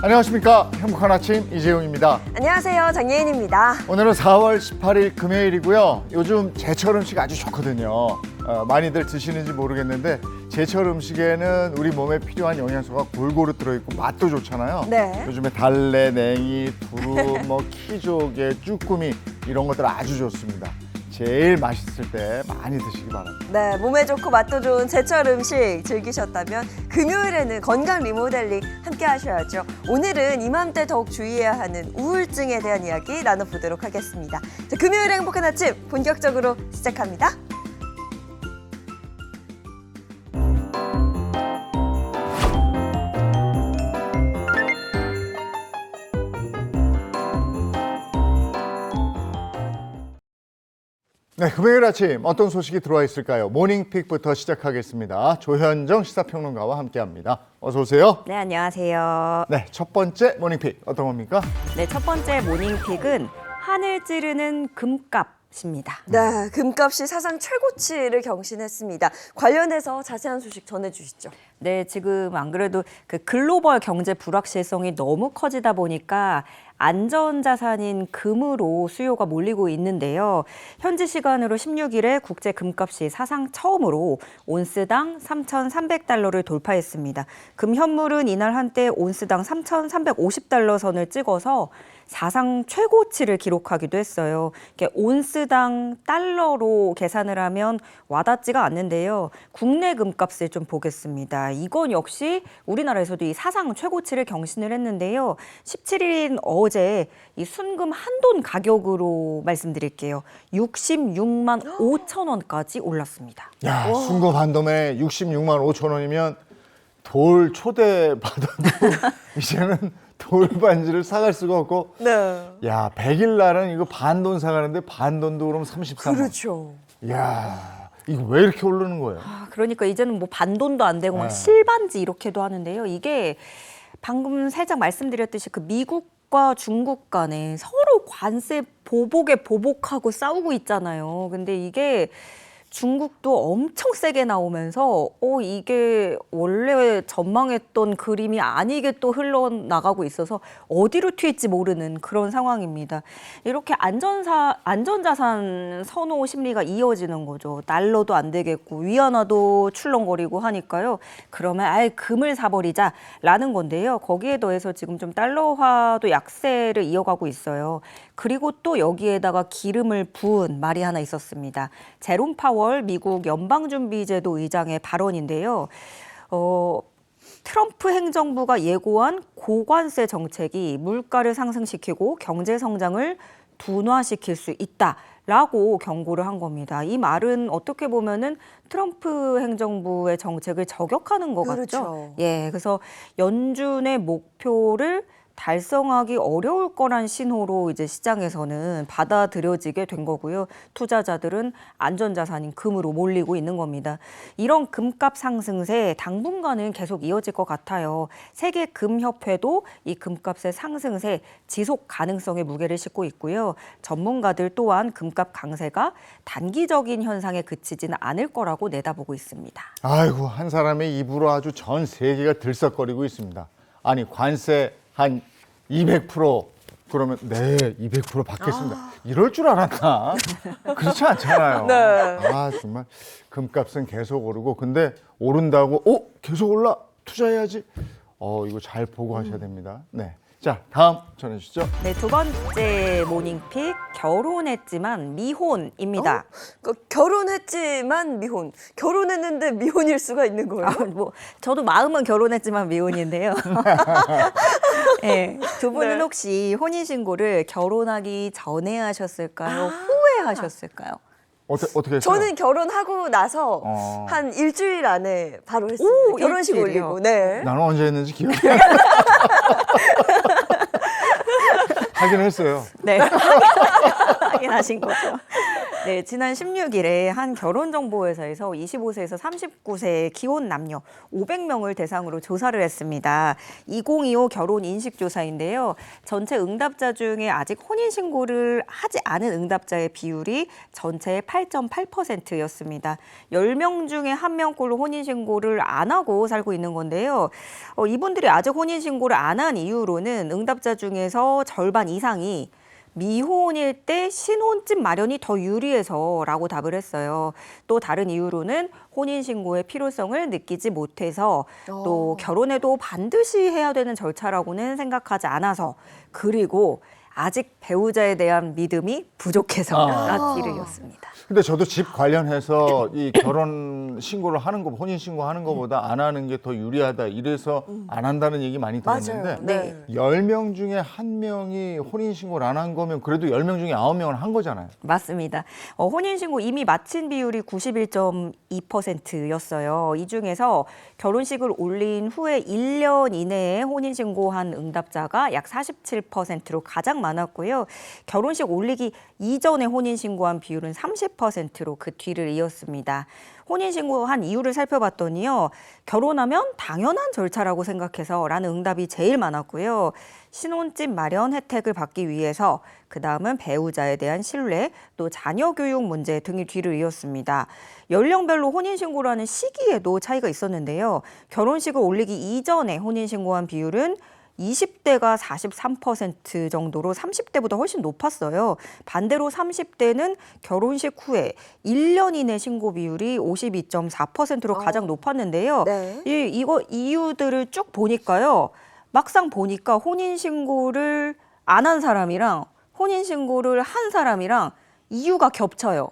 안녕하십니까. 행복한 아침 이재용입니다. 안녕하세요. 장예인입니다. 오늘은 4월 18일 금요일이고요. 요즘 제철 음식 아주 좋거든요. 많이들 드시는지 모르겠는데 제철 음식에는 우리 몸에 필요한 영양소가 골고루 들어있고 맛도 좋잖아요. 네. 요즘에 달래, 냉이, 두루, 키조개, 쭈꾸미 이런 것들 아주 좋습니다. 제일 맛있을 때 많이 드시기 바랍니다. 네, 몸에 좋고 맛도 좋은 제철 음식 즐기셨다면 금요일에는 건강 리모델링 함께 하셔야죠. 오늘은 이맘때 더욱 주의해야 하는 우울증에 대한 이야기 나눠보도록 하겠습니다. 자, 금요일의 행복한 아침 본격적으로 시작합니다. 네, 금요일 아침 어떤 소식이 들어와 있을까요? 모닝픽부터 시작하겠습니다. 조현정 시사평론가와 함께합니다. 어서 오세요. 네, 안녕하세요. 네, 첫 번째 모닝픽 어떤 겁니까? 네, 첫 번째 모닝픽은 하늘 찌르는 금값입니다. 네, 금값이 사상 최고치를 경신했습니다. 관련해서 자세한 소식 전해주시죠. 네, 지금 안 그래도 그 글로벌 경제 불확실성이 너무 커지다 보니까 안전자산인 금으로 수요가 몰리고 있는데요. 현지 시간으로 16일에 국제 금값이 사상 처음으로 온스당 3,300달러를 돌파했습니다. 금 현물은 이날 한때 온스당 3,350달러 선을 찍어서 사상 최고치를 기록하기도 했어요. 온스당 달러로 계산을 하면 와닿지가 않는데요. 국내 금값을 좀 보겠습니다. 이건 역시 우리나라에서도 이 사상 최고치를 경신을 했는데요. 17일인 어제 이 순금 한돈 가격으로 말씀드릴게요. 66만 5천 원까지 올랐습니다. 야, 순금 한 돔에 66만 5천 원이면 돌 초대받아도 이제는 돌 반지를 사갈 수가 없고. 네. 야, 100일 날은 이거 반돈 사가는데 반돈도 그럼 33만 원. 그렇죠. 야, 이거 왜 이렇게 오르는 거예요? 그러니까 이제는 뭐 반돈도 안 되고 막 네. 실반지 이렇게도 하는데요. 이게 방금 살짝 말씀드렸듯이 그 미국과 중국 간에 서로 관세 보복에 보복하고 싸우고 있잖아요. 근데 이게 중국도 엄청 세게 나오면서 이게 원래 전망했던 그림이 아니게 또 흘러나가고 있어서 어디로 튈지 모르는 그런 상황입니다. 이렇게 안전자산 선호 심리가 이어지는 거죠. 달러도 안 되겠고 위안화도 출렁거리고 하니까요. 그러면 아예 금을 사버리자라는 건데요. 거기에 더해서 지금 좀 달러화도 약세를 이어가고 있어요. 그리고 또 여기에다가 기름을 부은 말이 하나 있었습니다. 제롬 파월 미국 연방준비제도 의장의 발언인데요. 트럼프 행정부가 예고한 고관세 정책이 물가를 상승시키고 경제 성장을 둔화시킬 수 있다라고 경고를 한 겁니다. 이 말은 어떻게 보면은 트럼프 행정부의 정책을 저격하는 것 같죠. 그렇죠. 예, 그래서 연준의 목표를 달성하기 어려울 거란 신호로 이제 시장에서는 받아들여지게 된 거고요. 투자자들은 안전자산인 금으로 몰리고 있는 겁니다. 이런 금값 상승세 당분간은 계속 이어질 것 같아요. 세계 금협회도 이 금값의 상승세 지속 가능성에 무게를 싣고 있고요. 전문가들 또한 금값 강세가 단기적인 현상에 그치지는 않을 거라고 내다보고 있습니다. 아이고, 한 사람의 입으로 아주 전 세계가 들썩거리고 있습니다. 아니, 관세 한 200% 그러면 네, 200% 받겠습니다. 이럴 줄 알았나? 그렇지 않잖아요. 네. 아, 정말 금값은 계속 오르고 근데 오른다고 계속 올라 투자해야지. 이거 잘 보고 하셔야 됩니다. 네. 자, 다음 전해 주시죠. 네, 두 번째 모닝픽 결혼했지만 미혼입니다. 결혼했지만 미혼. 결혼했는데 미혼일 수가 있는 거예요? 저도 마음은 결혼했지만 미혼인데요. 네, 두 분은 네. 혹시 혼인신고를 결혼하기 전에 하셨을까요? 후에 하셨을까요? 어떻게 했어요? 저는 결혼하고 나서 한 일주일 안에 바로 했습니다. 오, 결혼식 일주일이요? 올리고. 네. 나는 언제 했는지 기억이 안 나. 하긴 했어요. 네, 확인하신 거죠. 네, 지난 16일에 한 결혼정보회사에서 25세에서 39세 기혼 남녀 500명을 대상으로 조사를 했습니다. 2025 결혼 인식조사인데요. 전체 응답자 중에 아직 혼인신고를 하지 않은 응답자의 비율이 전체의 8.8%였습니다. 10명 중에 1명꼴로 혼인신고를 안 하고 살고 있는 건데요. 이분들이 아직 혼인신고를 안 한 이유로는 응답자 중에서 절반 이상이 미혼일 때 신혼집 마련이 더 유리해서라고 답을 했어요. 또 다른 이유로는 혼인신고의 필요성을 느끼지 못해서 또 결혼해도 반드시 해야 되는 절차라고는 생각하지 않아서 그리고 아직 배우자에 대한 믿음이 부족해서가 뒤를이었습니다. 근데 저도 집 관련해서 이 결혼 신고를 하는 거, 혼인 신고하는 것보다 안 하는 게 더 유리하다. 이래서 안 한다는 얘기 많이 들었는데 맞아요. 네. 10명 중에 1명이 혼인 신고를 안 한 거면 그래도 10명 중에 9명은 한 거잖아요. 맞습니다. 혼인신고 이미 마친 비율이 91.2%였어요. 이 중에서 결혼식을 올린 후에 1년 이내에 혼인신고한 응답자가 약 47%로 가장 많았고요. 결혼식 올리기 이전에 혼인신고한 비율은 30%로 그 뒤를 이었습니다. 혼인신고한 이유를 살펴봤더니요. 결혼하면 당연한 절차라고 생각해서 라는 응답이 제일 많았고요. 신혼집 마련 혜택을 받기 위해서 그다음은 배우자에 대한 신뢰, 또 자녀 교육 문제 등이 뒤를 이었습니다. 연령별로 혼인신고를 하는 시기에도 차이가 있었는데요. 결혼식을 올리기 이전에 혼인신고한 비율은 20대가 43% 정도로 30대보다 훨씬 높았어요. 반대로 30대는 결혼식 후에 1년 이내 신고 비율이 52.4%로 가장 높았는데요. 네. 이거 이유들을 쭉 보니까요. 막상 보니까 혼인신고를 안 한 사람이랑 혼인신고를 한 사람이랑 이유가 겹쳐요.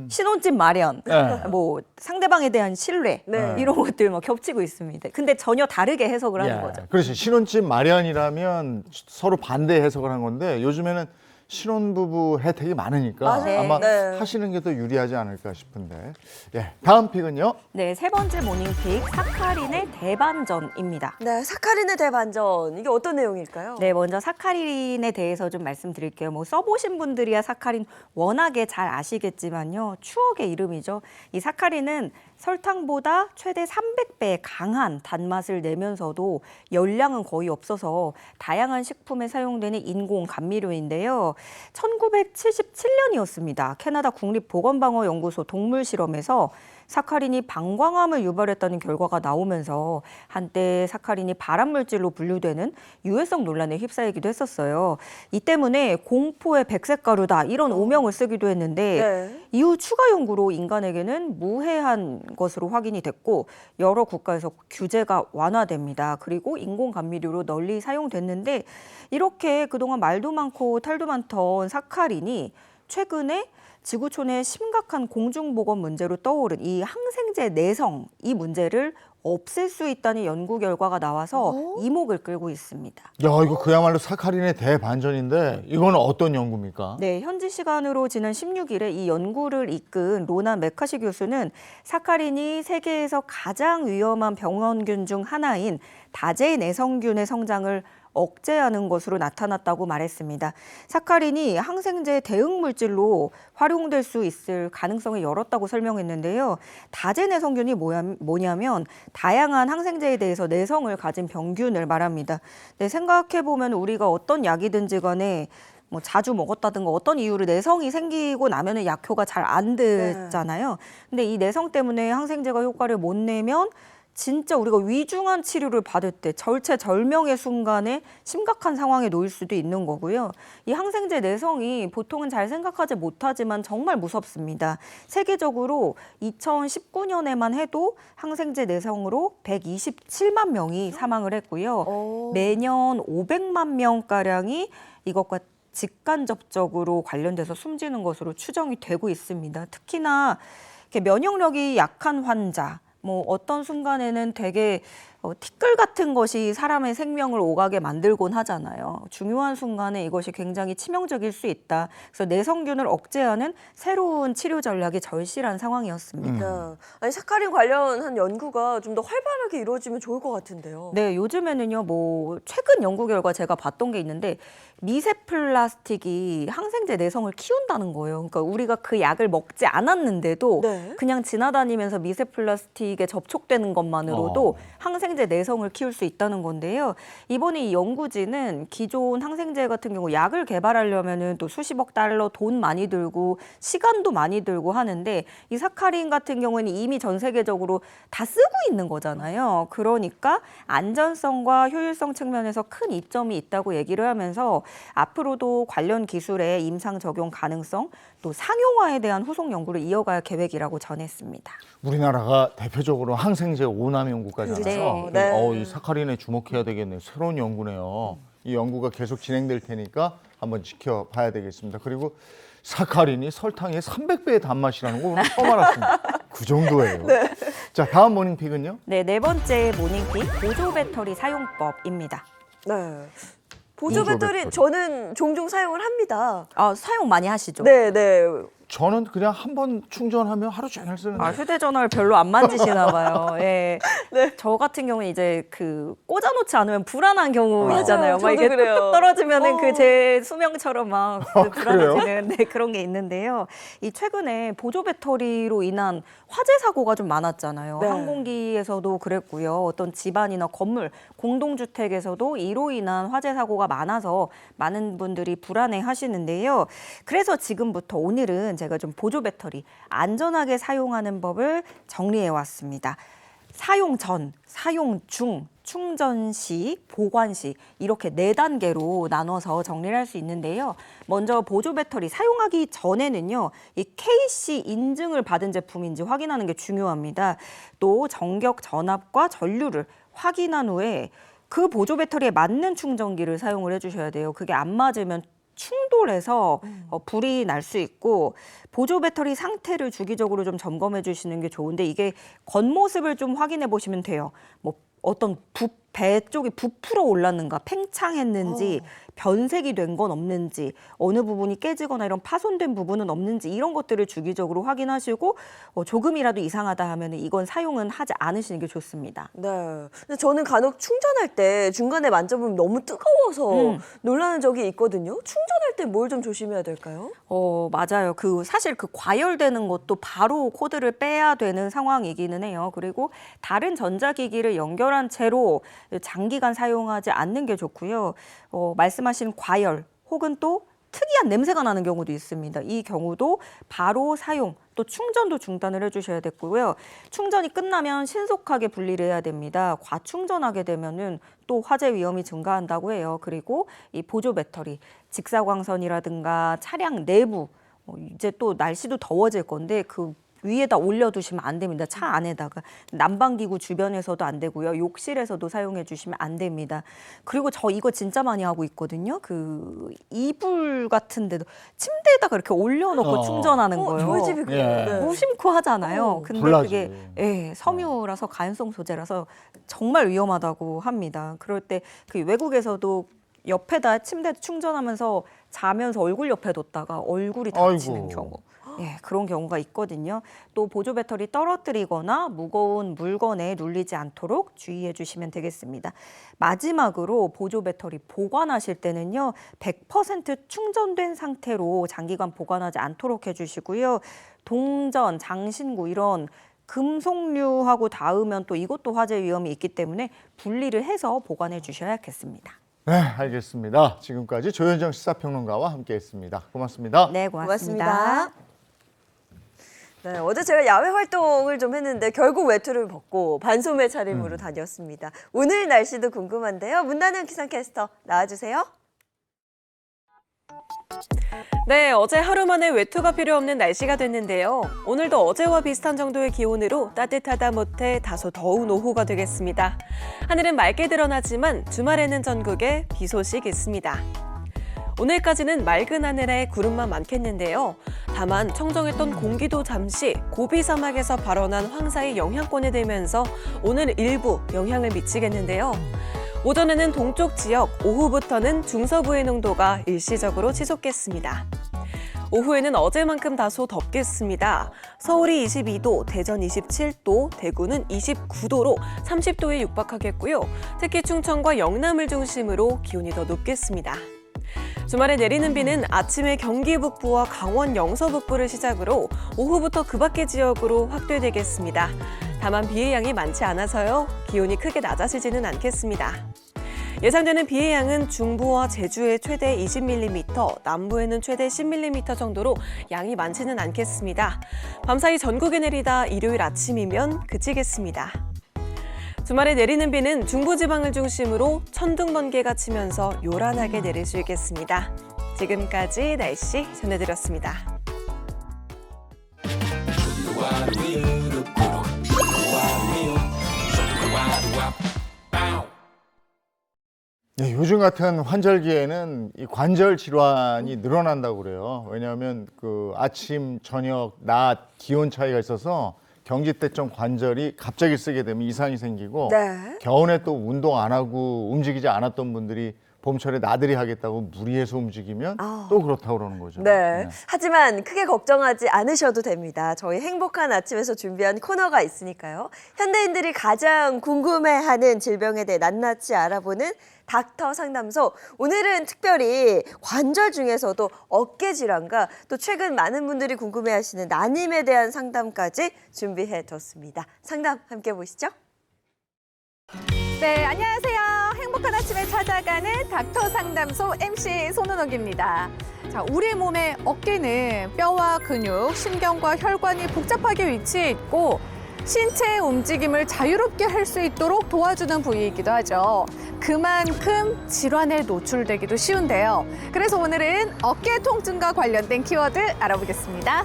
신혼집 마련, 네. 뭐 상대방에 대한 신뢰 네. 이런 것들 막 겹치고 있습니다. 근데 전혀 다르게 해석을 하는 거죠. 그렇지. 신혼집 마련이라면 서로 반대 해석을 한 건데 요즘에는 신혼부부 혜택이 많으니까 맞아요. 아마 네. 하시는 게 더 유리하지 않을까 싶은데. 예, 다음 픽은요. 네, 세 번째 모닝픽 사카린의 대반전입니다. 네, 사카린의 대반전. 이게 어떤 내용일까요? 네, 먼저 사카린에 대해서 좀 말씀드릴게요. 뭐 써보신 분들이야 사카린 워낙에 잘 아시겠지만요. 추억의 이름이죠. 이 사카린은 설탕보다 최대 300배 강한 단맛을 내면서도 열량은 거의 없어서 다양한 식품에 사용되는 인공 감미료인데요. 1977년이었습니다. 캐나다 국립보건방어연구소 동물 실험에서 사카린이 방광암을 유발했다는 결과가 나오면서 한때 사카린이 발암물질로 분류되는 유해성 논란에 휩싸이기도 했었어요. 이 때문에 공포의 백색 가루다 이런 오명을 쓰기도 했는데 네. 이후 추가 연구로 인간에게는 무해한 것으로 확인이 됐고 여러 국가에서 규제가 완화됩니다. 그리고 인공 감미료로 널리 사용됐는데 이렇게 그동안 말도 많고 탈도 많던 사카린이 최근에 지구촌의 심각한 공중보건 문제로 떠오른 이 항생제 내성, 이 문제를 없앨 수 있다는 연구 결과가 나와서 이목을 끌고 있습니다. 야, 이거 그야말로 사카린의 대반전인데 이거는 어떤 연구입니까? 네, 현지 시간으로 지난 16일에 이 연구를 이끈 로나 메카시 교수는 사카린이 세계에서 가장 위험한 병원균 중 하나인 다제 내성균의 성장을 억제하는 것으로 나타났다고 말했습니다. 사카린이 항생제 대응 물질로 활용될 수 있을 가능성을 열었다고 설명했는데요. 다제 내성균이 뭐냐면 다양한 항생제에 대해서 내성을 가진 병균을 말합니다. 네, 생각해보면 우리가 어떤 약이든지 간에 뭐 자주 먹었다든가 어떤 이유로 내성이 생기고 나면은 약효가 잘 안 되잖아요. 근데 이 내성 때문에 항생제가 효과를 못 내면 진짜 우리가 위중한 치료를 받을 때 절체절명의 순간에 심각한 상황에 놓일 수도 있는 거고요. 이 항생제 내성이 보통은 잘 생각하지 못하지만 정말 무섭습니다. 세계적으로 2019년에만 해도 항생제 내성으로 127만 명이 사망을 했고요. 매년 500만 명가량이 이것과 직간접적으로 관련돼서 숨지는 것으로 추정이 되고 있습니다. 특히나 이렇게 면역력이 약한 환자, 뭐 어떤 순간에는 되게 티끌 같은 것이 사람의 생명을 오가게 만들곤 하잖아요. 중요한 순간에 이것이 굉장히 치명적일 수 있다. 그래서 내성균을 억제하는 새로운 치료 전략이 절실한 상황이었습니다. 네. 아니 사카린 관련한 연구가 좀 더 활발하게 이루어지면 좋을 것 같은데요. 네, 요즘에는요, 뭐 최근 연구 결과 제가 봤던 게 있는데 미세 플라스틱이 항생제 내성을 키운다는 거예요. 그러니까 우리가 그 약을 먹지 않았는데도 네. 그냥 지나다니면서 미세 플라스틱에 접촉되는 것만으로도 어. 항생제 내성을 키울 수 있다는 건데요. 이번에 이 연구진은 기존 항생제 같은 경우 약을 개발하려면은 또 수십억 달러 돈 많이 들고 시간도 많이 들고 하는데 이 사카린 같은 경우는 이미 전 세계적으로 다 쓰고 있는 거잖아요. 그러니까 안전성과 효율성 측면에서 큰 이점이 있다고 얘기를 하면서 앞으로도 관련 기술의 임상 적용 가능성 또 상용화에 대한 후속 연구를 이어갈 계획이라고 전했습니다. 우리나라가 대표적으로 항생제 오남 연구가잖아요. 그렇죠. 네. 이 사카린에 주목해야 되겠네요. 새로운 연구네요. 이 연구가 계속 진행될 테니까 한번 지켜봐야 되겠습니다. 그리고 사카린이 설탕의 300배의 단맛이라는 거 오늘 처음 알았습니다. 그 정도예요. 자, 다음 모닝픽은요? 네, 네 번째 모닝픽 보조 배터리 사용법입니다. 네. 보조 보조 배터리 배터리. 저는 종종 사용을 합니다. 사용 많이 하시죠? 네, 네. 저는 그냥 한 번 충전하면 하루 종일 쓰는데. 휴대전화를 별로 안 만지시나 봐요. 예. 저 같은 경우는 이제 그 꽂아놓지 않으면 불안한 경우 맞아요. 있잖아요. 막 저도 이게 그래요. 뚝뚝 떨어지면은 그 제 수명처럼 막 그 그래요? 불안해지는 네, 그런 게 있는데요. 이 최근에 보조 배터리로 인한 화재 사고가 좀 많았잖아요. 네. 항공기에서도 그랬고요. 어떤 집안이나 건물, 공동주택에서도 이로 인한 화재 사고가 많아서 많은 분들이 불안해 하시는데요. 그래서 지금부터 오늘은 제가 좀 보조 배터리 안전하게 사용하는 법을 정리해 왔습니다. 사용 전, 사용 중, 충전 시, 보관 시 이렇게 4단계로 나눠서 정리를 할 수 있는데요. 먼저 보조 배터리 사용하기 전에는요. 이 KC 인증을 받은 제품인지 확인하는 게 중요합니다. 또 전격 전압과 전류를 확인한 후에 그 보조 배터리에 맞는 충전기를 사용을 해주셔야 돼요. 그게 안 맞으면 충돌해서 불이 날 수 있고 보조 배터리 상태를 주기적으로 좀 점검해 주시는 게 좋은데 이게 겉모습을 좀 확인해 보시면 돼요. 뭐 어떤 배 쪽이 부풀어 올랐는가, 팽창했는지, 변색이 된 건 없는지, 어느 부분이 깨지거나 이런 파손된 부분은 없는지 이런 것들을 주기적으로 확인하시고 조금이라도 이상하다 하면 이건 사용은 하지 않으시는 게 좋습니다. 네. 근데 저는 간혹 충전할 때 중간에 만져보면 너무 뜨거워서 놀라는 적이 있거든요. 충전할 때 뭘 좀 조심해야 될까요? 맞아요. 사실 과열되는 것도 바로 코드를 빼야 되는 상황이기는 해요. 그리고 다른 전자기기를 연결한 채로 장기간 사용하지 않는 게 좋고요. 말씀하신 과열 혹은 또 특이한 냄새가 나는 경우도 있습니다. 이 경우도 바로 사용, 또 충전도 중단을 해주셔야 됐고요. 충전이 끝나면 신속하게 분리를 해야 됩니다. 과충전하게 되면은 또 화재 위험이 증가한다고 해요. 그리고 이 보조 배터리, 직사광선이라든가 차량 내부, 이제 또 날씨도 더워질 건데 그 위에다 올려두시면 안 됩니다. 차 안에다가. 난방기구 주변에서도 안 되고요. 욕실에서도 사용해 주시면 안 됩니다. 그리고 저 이거 진짜 많이 하고 있거든요. 이불 같은 데도 침대에다가 이렇게 올려놓고 충전하는 거예요. 저희 집이 그래요. 예. 네. 무심코 하잖아요. 근데 불나지. 그게 섬유라서 가연성 소재라서 정말 위험하다고 합니다. 그럴 때 외국에서도 옆에다 침대 충전하면서 자면서 얼굴 옆에 뒀다가 얼굴이 다치는 아이고. 경우. 그런 경우가 있거든요. 또 보조 배터리 떨어뜨리거나 무거운 물건에 눌리지 않도록 주의해 주시면 되겠습니다. 마지막으로 보조 배터리 보관하실 때는요. 100% 충전된 상태로 장기간 보관하지 않도록 해주시고요. 동전, 장신구 이런 금속류하고 닿으면 또 이것도 화재 위험이 있기 때문에 분리를 해서 보관해 주셔야겠습니다. 네, 알겠습니다. 지금까지 조현정 시사평론가와 함께했습니다. 고맙습니다. 네, 고맙습니다. 네, 어제 제가 야외 활동을 좀 했는데 결국 외투를 벗고 반소매 차림으로 다녔습니다. 오늘 날씨도 궁금한데요. 문다는 기상캐스터 나와주세요. 네, 어제 하루 만에 외투가 필요 없는 날씨가 됐는데요. 오늘도 어제와 비슷한 정도의 기온으로 따뜻하다 못해 다소 더운 오후가 되겠습니다. 하늘은 맑게 드러나지만 주말에는 전국에 비 소식 있습니다. 오늘까지는 맑은 하늘에 구름만 많겠는데요. 다만 청정했던 공기도 잠시 고비 사막에서 발원한 황사의 영향권에 들면서 오늘 일부 영향을 미치겠는데요. 오전에는 동쪽 지역, 오후부터는 중서부의 농도가 일시적으로 치솟겠습니다. 오후에는 어제만큼 다소 덥겠습니다. 서울이 22도, 대전 27도, 대구는 29도로 30도에 육박하겠고요. 특히 충청과 영남을 중심으로 기온이 더 높겠습니다. 주말에 내리는 비는 아침에 경기 북부와 강원 영서 북부를 시작으로 오후부터 그 밖의 지역으로 확대되겠습니다. 다만 비의 양이 많지 않아서요. 기온이 크게 낮아지지는 않겠습니다. 예상되는 비의 양은 중부와 제주에 최대 20mm, 남부에는 최대 10mm 정도로 양이 많지는 않겠습니다. 밤사이 전국에 내리다 일요일 아침이면 그치겠습니다. 주말에 내리는 비는 중부지방을 중심으로 천둥 번개가 치면서 요란하게 내릴 수 있겠습니다. 지금까지 날씨 전해드렸습니다. 네, 요즘 같은 환절기에는 이 관절 질환이 늘어난다고 그래요. 왜냐하면 그 아침, 저녁, 낮 기온 차이가 있어서 경직대점 관절이 갑자기 쓰게 되면 이상이 생기고 네. 겨울에 또 운동 안 하고 움직이지 않았던 분들이 봄철에 나들이 하겠다고 무리해서 움직이면 또 그렇다고 그러는 거죠. 네. 하지만 크게 걱정하지 않으셔도 됩니다. 저희 행복한 아침에서 준비한 코너가 있으니까요. 현대인들이 가장 궁금해하는 질병에 대해 낱낱이 알아보는 닥터 상담소. 오늘은 특별히 관절 중에서도 어깨 질환과 또 최근 많은 분들이 궁금해하시는 난임에 대한 상담까지 준비해뒀습니다. 상담 함께 보시죠. 네, 안녕하세요. 행복한 아침에 찾아가는 닥터 상담소 MC 손은옥입니다. 자, 우리 몸의 어깨는 뼈와 근육, 신경과 혈관이 복잡하게 위치해 있고 신체의 움직임을 자유롭게 할 수 있도록 도와주는 부위이기도 하죠. 그만큼 질환에 노출되기도 쉬운데요. 그래서 오늘은 어깨 통증과 관련된 키워드 알아보겠습니다.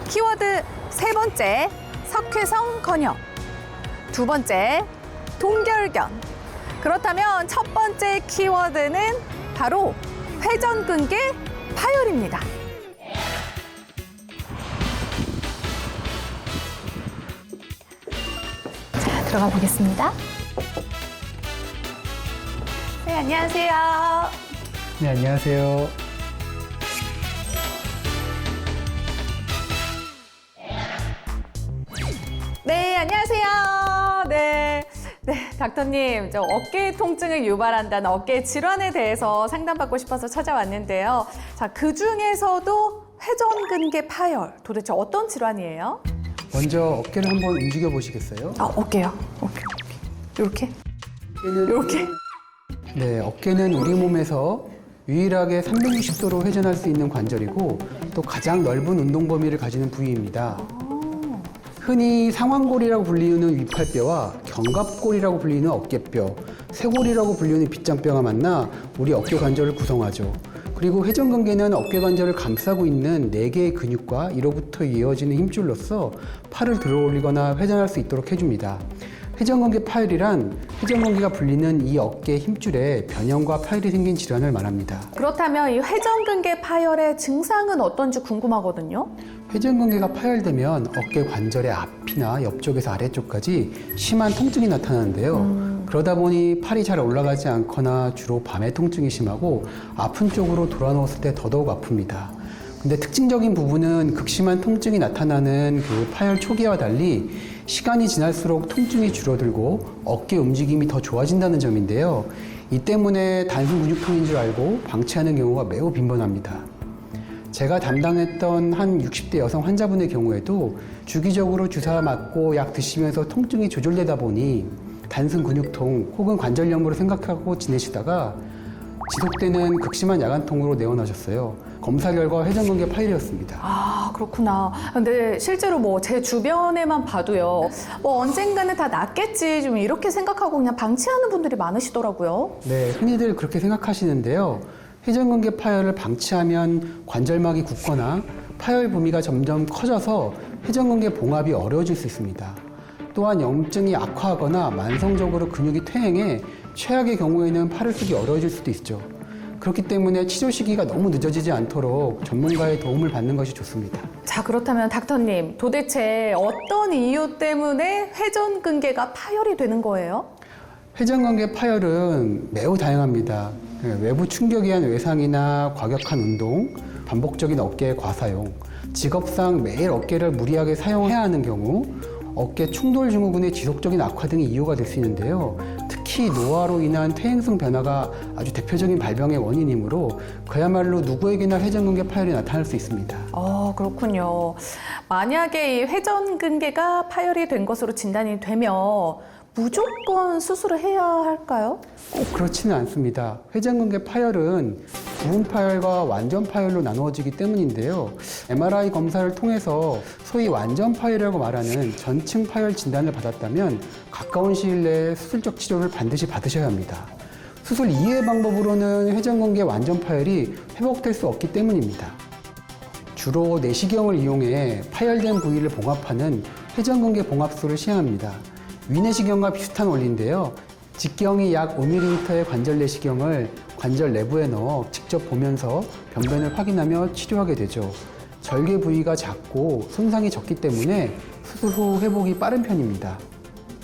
키워드 세 번째, 석회성 건역. 두 번째, 동결견. 그렇다면 첫 번째 키워드는 바로 회전근개 파열입니다. 자, 들어가 보겠습니다. 네, 안녕하세요. 네, 안녕하세요. 네, 안녕하세요. 네. 네, 닥터님, 저 어깨 통증을 유발한다는 어깨 질환에 대해서 상담받고 싶어서 찾아왔는데요. 자, 그 중에서도 회전근개 파열, 도대체 어떤 질환이에요? 먼저 어깨를 한번 움직여 보시겠어요? 어깨요. 이렇게? 이렇게? 네, 어깨는 우리 몸에서 유일하게 360도로 회전할 수 있는 관절이고 또 가장 넓은 운동 범위를 가지는 부위입니다. 흔히 상완골이라고 불리는 위팔뼈와 견갑골이라고 불리는 어깨뼈, 쇄골이라고 불리는 빗장뼈가 만나 우리 어깨 관절을 구성하죠. 그리고 회전근개는 어깨 관절을 감싸고 있는 4개의 근육과 이로부터 이어지는 힘줄로서 팔을 들어올리거나 회전할 수 있도록 해줍니다. 회전근개 파열이란 회전근개가 불리는 이 어깨 힘줄에 변형과 파열이 생긴 질환을 말합니다. 그렇다면 이 회전근개 파열의 증상은 어떤지 궁금하거든요. 회전근개가 파열되면 어깨 관절의 앞이나 옆쪽에서 아래쪽까지 심한 통증이 나타나는데요. 그러다 보니 팔이 잘 올라가지 않거나 주로 밤에 통증이 심하고 아픈 쪽으로 돌아 누웠을 때 더더욱 아픕니다. 근데 특징적인 부분은 극심한 통증이 나타나는 그 파열 초기와 달리 시간이 지날수록 통증이 줄어들고 어깨 움직임이 더 좋아진다는 점인데요. 이 때문에 단순 근육통인 줄 알고 방치하는 경우가 매우 빈번합니다. 제가 담당했던 한 60대 여성 환자분의 경우에도 주기적으로 주사 맞고 약 드시면서 통증이 조절되다 보니 단순 근육통 혹은 관절염으로 생각하고 지내시다가 지속되는 극심한 야간통으로 내원하셨어요. 검사 결과 회전근개 파열이었습니다. 아, 그렇구나. 근데 실제로 뭐 제 주변에만 봐도요. 뭐 언젠가는 다 낫겠지 좀 이렇게 생각하고 그냥 방치하는 분들이 많으시더라고요. 네, 흔히들 그렇게 생각하시는데요. 회전근개 파열을 방치하면 관절막이 굳거나 파열 범위가 점점 커져서 회전근개 봉합이 어려워질 수 있습니다. 또한 염증이 악화하거나 만성적으로 근육이 퇴행해 최악의 경우에는 팔을 쓰기 어려워질 수도 있죠. 그렇기 때문에 치료 시기가 너무 늦어지지 않도록 전문가의 도움을 받는 것이 좋습니다. 자, 그렇다면 닥터님, 도대체 어떤 이유 때문에 회전근개가 파열이 되는 거예요? 회전근개 파열은 매우 다양합니다. 외부 충격에 의한 외상이나 과격한 운동, 반복적인 어깨 과사용, 직업상 매일 어깨를 무리하게 사용해야 하는 경우, 어깨 충돌 증후군의 지속적인 악화 등이 이유가 될 수 있는데요. 특히 노화로 인한 퇴행성 변화가 아주 대표적인 발병의 원인이므로 그야말로 누구에게나 회전근개 파열이 나타날 수 있습니다. 그렇군요. 만약에 이 회전근개가 파열이 된 것으로 진단이 되면 무조건 수술을 해야 할까요? 꼭 그렇지는 않습니다. 회전근개 파열은 부분 파열과 완전 파열로 나누어지기 때문인데요. MRI 검사를 통해서 소위 완전 파열이라고 말하는 전층 파열 진단을 받았다면 가까운 시일 내에 수술적 치료를 반드시 받으셔야 합니다. 수술 이외의 방법으로는 회전근개 완전 파열이 회복될 수 없기 때문입니다. 주로 내시경을 이용해 파열된 부위를 봉합하는 회전근개 봉합술을 시행합니다. 위내시경과 비슷한 원리인데요. 직경이 약 5mm의 관절 내시경을 관절 내부에 넣어 직접 보면서 병변을 확인하며 치료하게 되죠. 절개 부위가 작고 손상이 적기 때문에 수술 후 회복이 빠른 편입니다.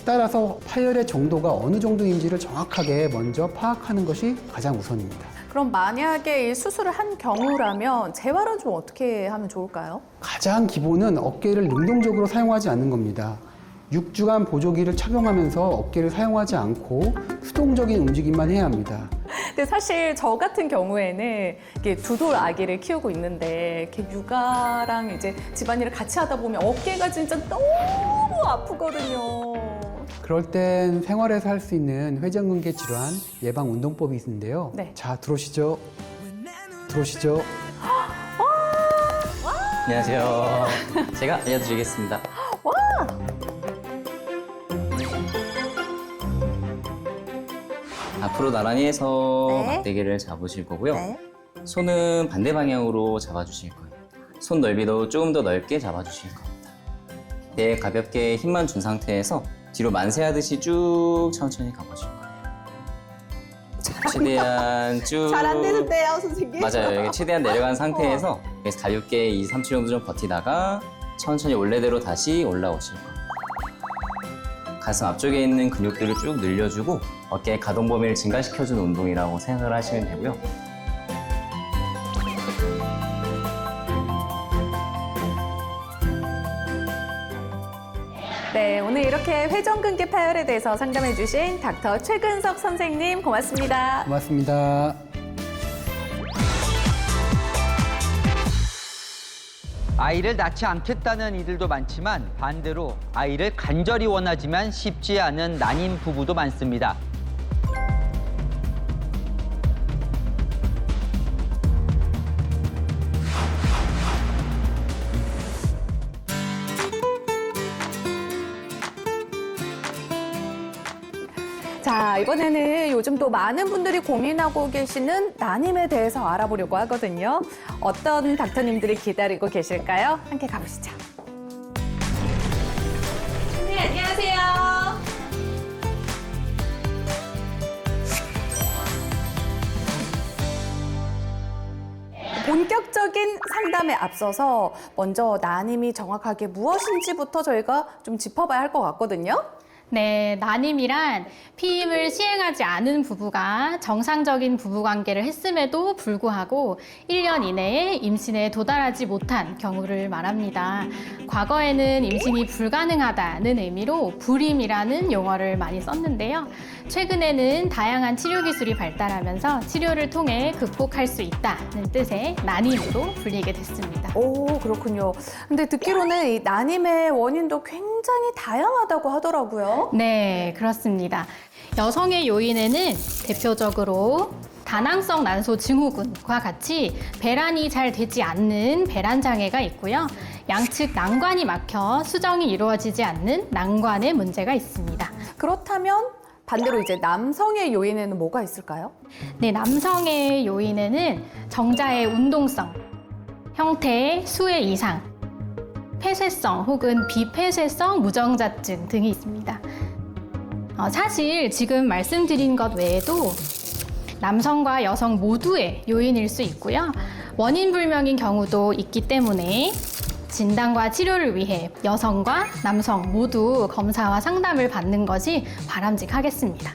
따라서 파열의 정도가 어느 정도인지를 정확하게 먼저 파악하는 것이 가장 우선입니다. 그럼 만약에 이 수술을 한 경우라면 재활은 좀 어떻게 하면 좋을까요? 가장 기본은 어깨를 능동적으로 사용하지 않는 겁니다. 6주간 보조기를 착용하면서 어깨를 사용하지 않고 수동적인 움직임만 해야 합니다. 근데 사실 저 같은 경우에는 이게 두 돌 아기를 키우고 있는데 이렇게 육아랑 이제 집안일을 같이 하다 보면 어깨가 진짜 너무 아프거든요. 그럴 땐 생활에서 할 수 있는 회전근개 질환 예방 운동법이 있는데요. 네. 자, 들어오시죠. 들어오시죠. 안녕하세요. 제가 알려드리겠습니다. 앞으로 나란히 해서 네. 막대기를 잡으실 거고요. 네. 손은 반대 방향으로 잡아주실 거예요. 손 넓이도 조금 더 넓게 잡아주실 겁니다. 네, 가볍게 힘만 준 상태에서 뒤로 만세하듯이 쭉 천천히 가보실 거예요. 최대한 쭉. 잘 안 되는데요, 선생님. 맞아요. 여기 최대한 내려간 상태에서 여기서 가볍게 2, 3초 정도 좀 버티다가 천천히 원래대로 다시 올라오실 거예요. 가슴 앞쪽에 있는 근육들을 쭉 늘려주고 어깨의 가동 범위를 증가시켜주는 운동이라고 생각을 하시면 되고요. 네, 오늘 이렇게 회전근개 파열에 대해서 상담해 주신 닥터 최근석 선생님 고맙습니다. 고맙습니다. 아이를 낳지 않겠다는 이들도 많지만 반대로 아이를 간절히 원하지만 쉽지 않은 난임 부부도 많습니다. 자, 이번에는 요즘 또 많은 분들이 고민하고 계시는 난임에 대해서 알아보려고 하거든요. 어떤 닥터님들이 기다리고 계실까요? 함께 가보시죠. 네, 안녕하세요. 본격적인 상담에 앞서서 먼저 난임이 정확하게 무엇인지부터 저희가 좀 짚어봐야 할 것 같거든요. 네, 난임이란 피임을 시행하지 않은 부부가 정상적인 부부관계를 했음에도 불구하고 1년 이내에 임신에 도달하지 못한 경우를 말합니다. 과거에는 임신이 불가능하다는 의미로 불임이라는 용어를 많이 썼는데요. 최근에는 다양한 치료 기술이 발달하면서 치료를 통해 극복할 수 있다는 뜻의 난임으로 불리게 됐습니다. 오, 그렇군요. 근데 듣기로는 이 난임의 원인도 굉장히 다양하다고 하더라고요. 네, 그렇습니다. 여성의 요인에는 대표적으로 다낭성 난소 증후군과 같이 배란이 잘 되지 않는 배란 장애가 있고요. 양측 난관이 막혀 수정이 이루어지지 않는 난관의 문제가 있습니다. 그렇다면 반대로 이제 남성의 요인에는 뭐가 있을까요? 네, 남성의 요인에는 정자의 운동성, 형태의 수의 이상, 폐쇄성 혹은 비폐쇄성 무정자증 등이 있습니다. 사실 지금 말씀드린 것 외에도 남성과 여성 모두의 요인일 수 있고요. 원인 불명인 경우도 있기 때문에 진단과 치료를 위해 여성과 남성 모두 검사와 상담을 받는 것이 바람직하겠습니다.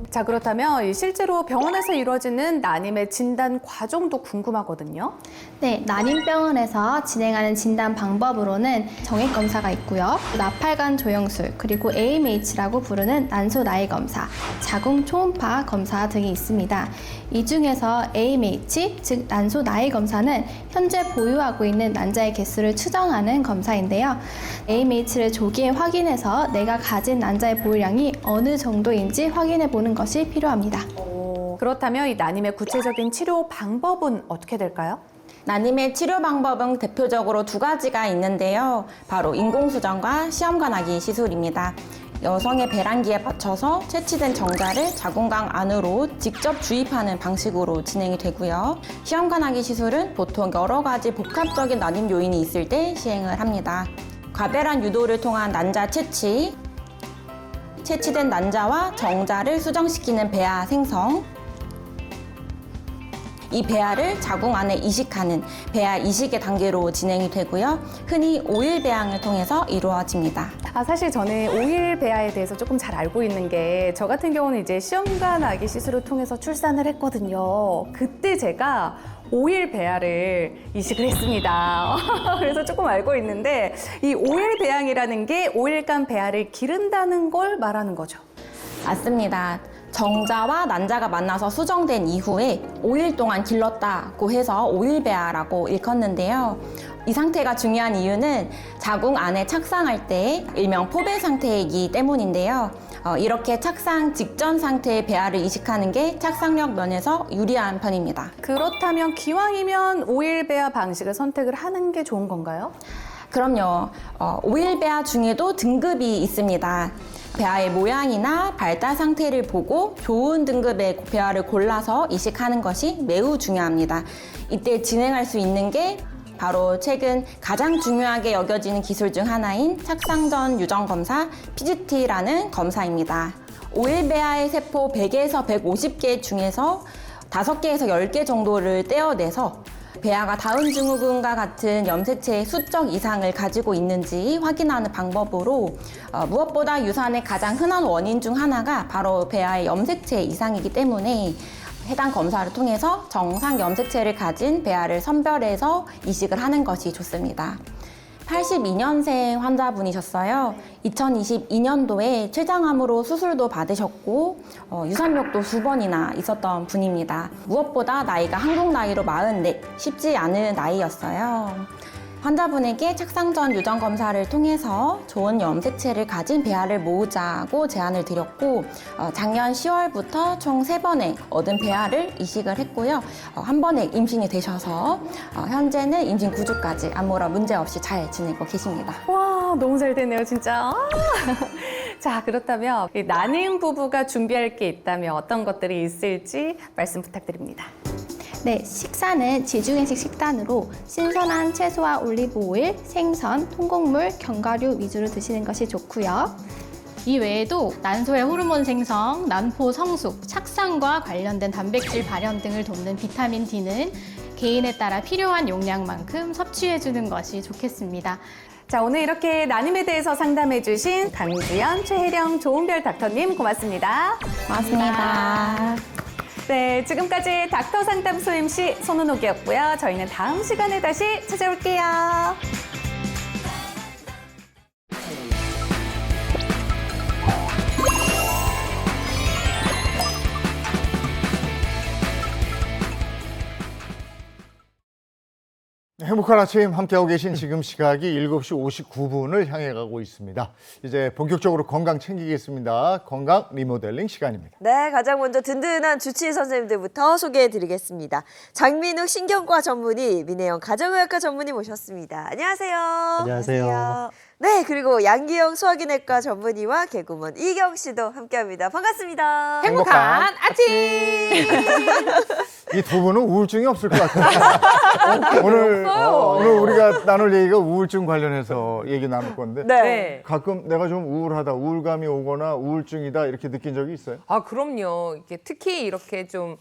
자, 그렇다면 이 실제로 병원에서 이루어지는 난임의 진단 과정도 궁금하거든요. 네, 난임병원에서 진행하는 진단 방법으로는 정액 검사가 있고요. 나팔관 조영술, 그리고 AMH라고 부르는 난소 나이 검사, 자궁 초음파 검사 등이 있습니다. 이 중에서 AMH, 즉 난소 나이 검사는 현재 보유하고 있는 난자의 개수를 추정하는 검사인데요. AMH를 조기에 확인해서 내가 가진 난자의 보유량이 어느 정도인지 확인해 보는 것이 필요합니다. 그렇다면 이 난임의 구체적인 치료 방법은 어떻게 될까요? 난임의 치료 방법은 대표적으로 두 가지가 있는데요. 바로 인공수정과 시험관하기 시술입니다. 여성의 배란기에 맞춰서 채취된 정자를 자궁관 안으로 직접 주입하는 방식으로 진행이 되고요. 시험관하기 시술은 보통 여러 가지 복합적인 난임 요인이 있을 때 시행을 합니다. 과배란 유도를 통한 난자 채취, 채취된 난자와 정자를 수정시키는 배아 생성, 이 배아를 자궁 안에 이식하는 배아 이식의 단계로 진행이 되고요. 흔히 오일 배양을 통해서 이루어집니다. 사실 저는 오일 배아에 대해서 조금 잘 알고 있는 게 저 같은 경우는 이제 시험관 아기 시술을 통해서 출산을 했거든요. 그때 제가 오일 배아를 이식을 했습니다. 그래서 조금 알고 있는데 이 오일 배양이라는 게 오일간 배아를 기른다는 걸 말하는 거죠. 맞습니다. 정자와 난자가 만나서 수정된 이후에 5일 동안 길렀다고 해서 오일배아라고 일컫는데요. 이 상태가 중요한 이유는 자궁 안에 착상할 때 일명 포배 상태이기 때문인데요. 이렇게 착상 직전 상태의 배아를 이식하는 게 착상력 면에서 유리한 편입니다. 그렇다면 기왕이면 오일 배아 방식을 선택을 하는 게 좋은 건가요? 그럼요. 오일배아 중에도 등급이 있습니다. 배아의 모양이나 발달 상태를 보고 좋은 등급의 배아를 골라서 이식하는 것이 매우 중요합니다. 이때 진행할 수 있는 게 바로 최근 가장 중요하게 여겨지는 기술 중 하나인 착상 전 유전 검사 PGT라는 검사입니다. 오일배아의 세포 100에서 150개 중에서 5개에서 10개 정도를 떼어내서 배아가 다운 증후군과 같은 염색체의 수적 이상을 가지고 있는지 확인하는 방법으로 무엇보다 유산의 가장 흔한 원인 중 하나가 바로 배아의 염색체 이상이기 때문에 해당 검사를 통해서 정상 염색체를 가진 배아를 선별해서 이식을 하는 것이 좋습니다. 82년생 환자분이셨어요. 2022년도에 췌장암으로 수술도 받으셨고 유산력도 2번이나 있었던 분입니다. 무엇보다 나이가 한국 나이로 44, 쉽지 않은 나이였어요. 환자분에게 착상 전 유전 검사를 통해서 좋은 염색체를 가진 배아를 모으자고 제안을 드렸고 작년 10월부터 총 3번의 얻은 배아를 이식을 했고요. 한 번에 임신이 되셔서 현재는 임신 9주까지 아무런 문제 없이 잘 지내고 계십니다. 와, 너무 잘 되네요, 진짜. 자, 그렇다면 이 난임 부부가 준비할 게 있다면 어떤 것들이 있을지 말씀 부탁드립니다. 네, 식사는 지중해식 식단으로 신선한 채소와 올리브 오일, 생선, 통곡물, 견과류 위주로 드시는 것이 좋고요. 이 외에도 난소의 호르몬 생성, 난포 성숙, 착상과 관련된 단백질 발현 등을 돕는 비타민 D는 개인에 따라 필요한 용량만큼 섭취해주는 것이 좋겠습니다. 자, 오늘 이렇게 난임에 대해서 상담해주신 강지연, 최혜령, 조은별 닥터님 고맙습니다. 고맙습니다. 네, 지금까지 닥터 상담소 MC 손은옥이었고요. 저희는 다음 시간에 다시 찾아올게요. 행복한 아침 함께하고 계신 지금 시각이 7시 59분을 향해 가고 있습니다. 이제 본격적으로 건강 챙기겠습니다. 건강 리모델링 시간입니다. 네, 가장 먼저 든든한 주치의 선생님들부터 소개해드리겠습니다. 장민욱 신경과 전문의, 민혜영 가정의학과 전문의 모셨습니다. 안녕하세요. 안녕하세요. 네, 그리고 양기영 소화기내과 전문의와 개구먼 이경 씨도 함께합니다. 반갑습니다. 행복한 아침! 이 두 분은 우울증이 없을 것 같아요. 오늘 우리가 나눌 얘기가 우울증 관련해서 얘기 나눌 건데 네. 가끔 내가 좀 우울하다, 우울감이 오거나 우울증이다 이렇게 느낀 적이 있어요? 그럼요. 이게 특히 이렇게 좀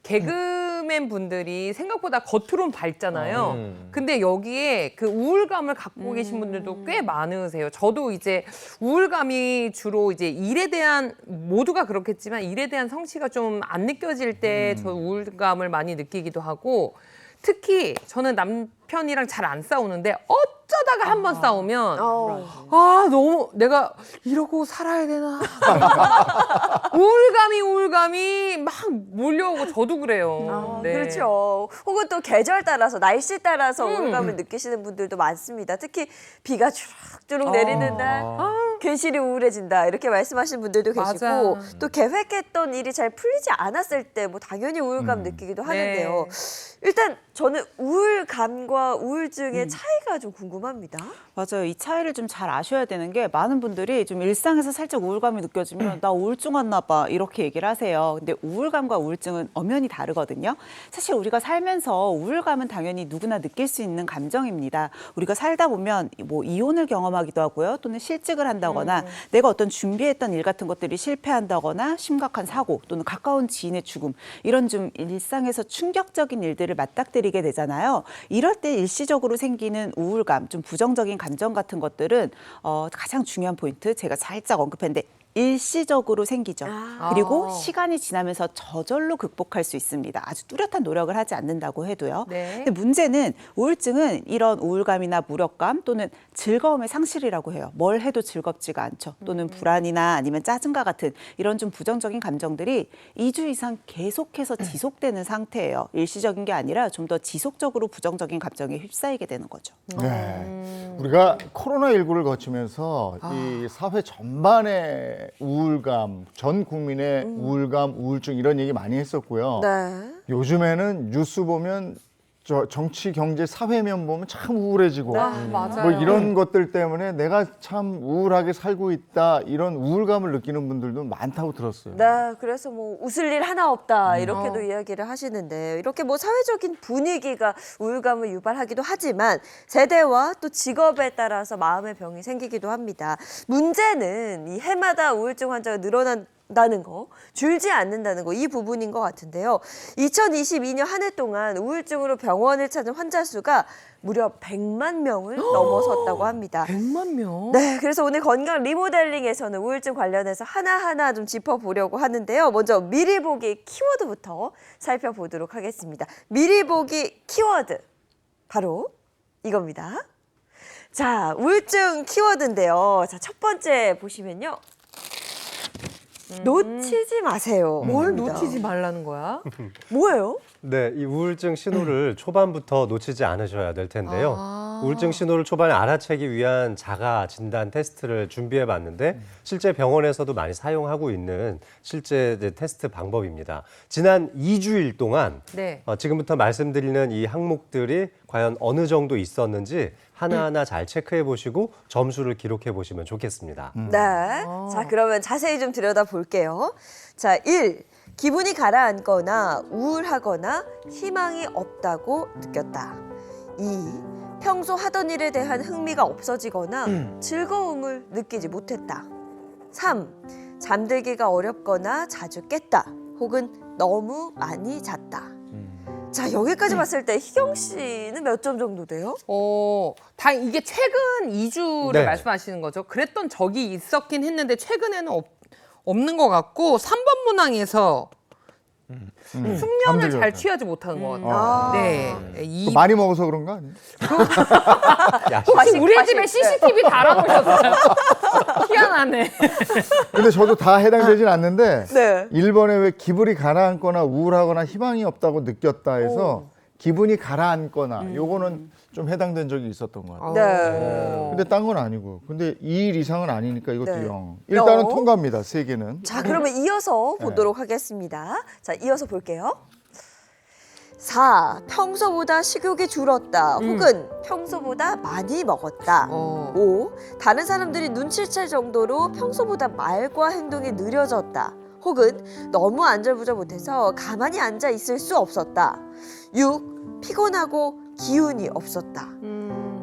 개그맨 분들이 생각보다 겉으로는 밝잖아요. 근데 여기에 그 우울감을 갖고 계신 분들도 꽤 많으세요. 저도 이제 우울감이 주로 이제 일에 대한, 모두가 그렇겠지만 일에 대한 성취가 좀 안 느껴질 때 저 우울감을 많이 느끼기도 하고, 특히 저는 남편이랑 잘 안 싸우는데 어쩌다가 한 번 싸우면 너무 내가 이러고 살아야 되나 우울감이 막 몰려오고, 저도 그래요. 네. 그렇죠. 혹은 또 계절 따라서, 날씨 따라서 우울감을 느끼시는 분들도 많습니다. 특히 비가 주룩주룩 내리는 날 괜시리 우울해진다 이렇게 말씀하시는 분들도 계시고, 맞아. 또 계획했던 일이 잘 풀리지 않았을 때 뭐 당연히 우울감 느끼기도 하는데요. 일단 저는 우울감과 우울증의 차이가 좀 궁금합니다. 맞아요. 이 차이를 좀 잘 아셔야 되는 게, 많은 분들이 좀 일상에서 살짝 우울감이 느껴지면 나 우울증 왔나 봐 이렇게 얘기를 하세요. 근데 우울감과 우울증은 엄연히 다르거든요. 사실 우리가 살면서 우울감은 당연히 누구나 느낄 수 있는 감정입니다. 우리가 살다 보면 뭐 이혼을 경험하기도 하고요. 또는 실직을 한다거나 내가 어떤 준비했던 일 같은 것들이 실패한다거나 심각한 사고 또는 가까운 지인의 죽음, 이런 좀 일상에서 충격적인 일들을 맞닥뜨리게 되잖아요. 이럴 때 일시적으로 생기는 우울감, 좀 부정적인 감정 같은 것들은 가장 중요한 포인트, 제가 살짝 언급했는데 일시적으로 생기죠. 그리고 시간이 지나면서 저절로 극복할 수 있습니다. 아주 뚜렷한 노력을 하지 않는다고 해도요. 네. 근데 문제는, 우울증은 이런 우울감이나 무력감 또는 즐거움의 상실이라고 해요. 뭘 해도 즐겁지가 않죠. 또는 불안이나 아니면 짜증과 같은 이런 좀 부정적인 감정들이 2주 이상 계속해서 지속되는 상태예요. 일시적인 게 아니라 좀 더 지속적으로 부정적인 감정에 휩싸이게 되는 거죠. 네. 우리가 코로나19를 거치면서 이 사회 전반의 우울감, 전 국민의 우울감, 우울증 이런 얘기 많이 했었고요. 네. 요즘에는 뉴스 보면 정치, 경제, 사회면 보면 참 우울해지고 맞아요. 뭐 이런 것들 때문에 내가 참 우울하게 살고 있다, 이런 우울감을 느끼는 분들도 많다고 들었어요. 네, 그래서 뭐 웃을 일 하나 없다 이렇게도 이야기를 하시는데, 이렇게 뭐 사회적인 분위기가 우울감을 유발하기도 하지만 세대와 또 직업에 따라서 마음의 병이 생기기도 합니다. 문제는 이 해마다 우울증 환자가 늘어난다는 거, 줄지 않는다는 거, 이 부분인 것 같은데요. 2022년 한 해 동안 우울증으로 병원을 찾은 환자 수가 무려 100만 명을 넘어섰다고 합니다. 100만 명? 네, 그래서 오늘 건강 리모델링에서는 우울증 관련해서 하나하나 좀 짚어보려고 하는데요. 먼저 미리 보기 키워드부터 살펴보도록 하겠습니다. 미리 보기 키워드, 바로 이겁니다. 자, 우울증 키워드인데요. 자, 첫 번째 보시면요. 놓치지 마세요. 뭘 놓치지 말라는 거야? 뭐예요? 네, 이 우울증 신호를 초반부터 놓치지 않으셔야 될 텐데요. 우울증 신호를 초반에 알아채기 위한 자가 진단 테스트를 준비해 봤는데, 실제 병원에서도 많이 사용하고 있는 실제 테스트 방법입니다. 지난 2주일 동안 지금부터 말씀드리는 이 항목들이 과연 어느 정도 있었는지 하나하나 잘 체크해 보시고 점수를 기록해 보시면 좋겠습니다. 네. 자, 그러면 자세히 좀 들여다볼게요. 자, 1. 기분이 가라앉거나 우울하거나 희망이 없다고 느꼈다. 2. 평소 하던 일에 대한 흥미가 없어지거나 즐거움을 느끼지 못했다. 3. 잠들기가 어렵거나 자주 깼다. 혹은 너무 많이 잤다. 자, 여기까지 봤을 때 희경 씨는 몇 점 정도 돼요? 다 이게 최근 2주를 네. 말씀하시는 거죠. 그랬던 적이 있었긴 했는데 최근에는 없는 것 같고, 3번 문항에서 숙면을 잘 취하지 못하는 것 같아요. 네. 많이 먹어서 그런 거 아니에요? 혹시 우리 집에 CCTV 달아놓으셨어요? 희한하네. 근데 저도 다 해당되진 않는데, 네. 1번에 왜 기분이 가라앉거나 우울하거나 희망이 없다고 느꼈다 해서 기분이 가라앉거나 요거는 좀 해당된 적이 있었던 것 같아요. 네. 근데 딴 건 아니고. 근데 2일 이상은 아니니까 이것도 네. 0. 일단은 영. 통과입니다, 3개는. 자, 그러면 이어서 보도록 하겠습니다. 자, 이어서 볼게요. 4. 평소보다 식욕이 줄었다. 혹은 평소보다 많이 먹었다. 5. 다른 사람들이 눈치챌 정도로 평소보다 말과 행동이 느려졌다. 혹은 너무 안절부절 못해서 가만히 앉아 있을 수 없었다. 6. 피곤하고 기운이 없었다.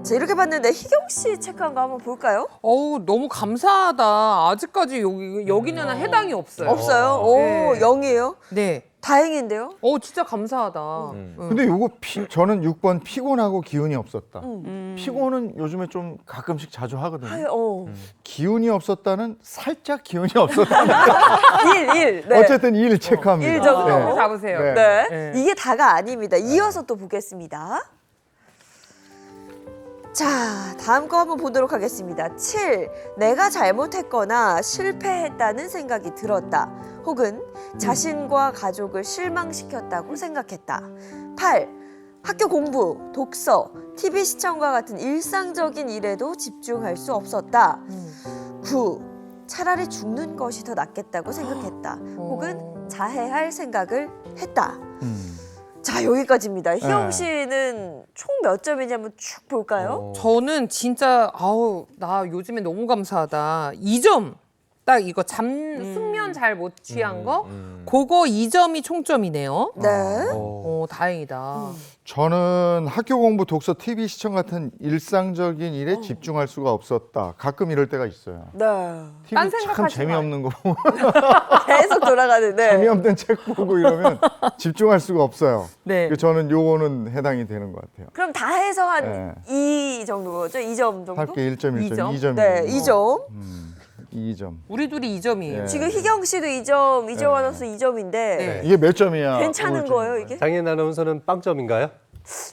자, 이렇게 봤는데 희경 씨 체크한 거 한번 볼까요? 너무 감사하다. 아직까지 여기는 해당이 없어요. 없어요? 오, 네. 0이에요? 네. 다행인데요? 진짜 감사하다. 근데 요거 저는 6번 피곤하고 기운이 없었다. 피곤은 요즘에 좀 가끔씩 자주 하거든요. 기운이 없었다는 살짝 기운이 없었다. 1. 네. 어쨌든 1 체크합니다. 1 정도. 네. 잡으세요. 네. 네. 네. 이게 다가 아닙니다. 이어서 또 보겠습니다. 자, 다음 거 한번 보도록 하겠습니다. 7. 내가 잘못했거나 실패했다는 생각이 들었다. 혹은 자신과 가족을 실망시켰다고 생각했다. 8. 학교 공부, 독서, TV 시청과 같은 일상적인 일에도 집중할 수 없었다. 9. 차라리 죽는 것이 더 낫겠다고 생각했다. 혹은 자해할 생각을 했다. 자, 여기까지입니다. 희영 씨는 총 몇 점인지 한번 쭉 볼까요? 저는 진짜 나 요즘에 너무 감사하다. 2점. 딱 이거 숙면 잘 못 취한 거 그거 2점이 총점이네요. 네. 다행이다. 저는 학교 공부, 독서, TV 시청 같은 일상적인 일에 집중할 수가 없었다. 가끔 이럴 때가 있어요. 네. TV 딴 참 생각하지 재미없는 거 보면 계속 돌아가는데. 재미없는 책 보고 이러면 집중할 수가 없어요. 네. 그래서 저는 요거는 해당이 되는 것 같아요. 그럼 다 해서 한 2 정도 거죠? 2점 정도? 할게 1점, 1점, 2점. 네, 2점. 2점. 우리 둘이 2점이에요. 네. 지금 희경 씨도 2점, 이재원 아나운서 2점인데 네. 이게 몇 점이야? 괜찮은 거예요, 이게? 장인 아나운서는 빵점인가요?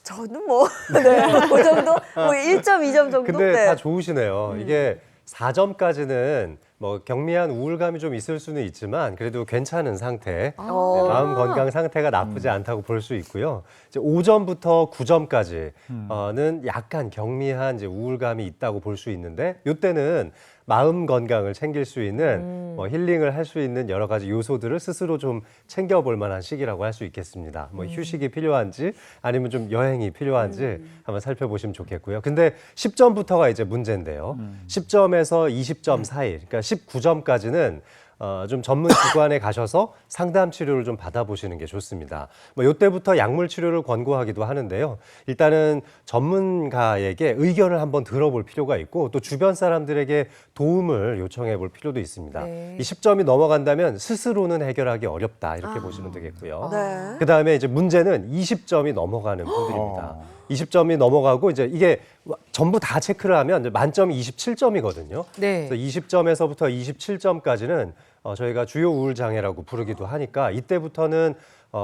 저는 뭐, 네, 그 정도? 뭐 1점, 2점 정도? 근데 네. 다 좋으시네요. 이게 4점까지는 뭐 경미한 우울감이 좀 있을 수는 있지만 그래도 괜찮은 상태, 네, 마음 건강 상태가 나쁘지 않다고 볼 수 있고요. 이제 5점부터 9점까지는 약간 경미한 이제 우울감이 있다고 볼 수 있는데 이때는 마음 건강을 챙길 수 있는 뭐 힐링을 할 수 있는 여러 가지 요소들을 스스로 좀 챙겨볼 만한 시기라고 할 수 있겠습니다. 뭐 휴식이 필요한지 아니면 좀 여행이 필요한지 한번 살펴보시면 좋겠고요. 근데 10점부터가 이제 문제인데요. 10점에서 20점 사이, 그러니까 19점까지는 좀 전문 기관에 가셔서 상담 치료를 좀 받아보시는 게 좋습니다. 뭐 이때부터 약물 치료를 권고하기도 하는데요. 일단은 전문가에게 의견을 한번 들어볼 필요가 있고 또 주변 사람들에게 도움을 요청해 볼 필요도 있습니다. 네. 이 10점이 넘어간다면 스스로는 해결하기 어렵다 이렇게 보시면 되겠고요. 네. 그다음에 이제 문제는 20점이 넘어가는 분들입니다. 20점이 넘어가고 이제 이게 전부 다 체크를 하면 이제 만점이 27점이거든요. 네. 그래서 20점에서부터 27점까지는 저희가 주요 우울 장애라고 부르기도 하니까 이때부터는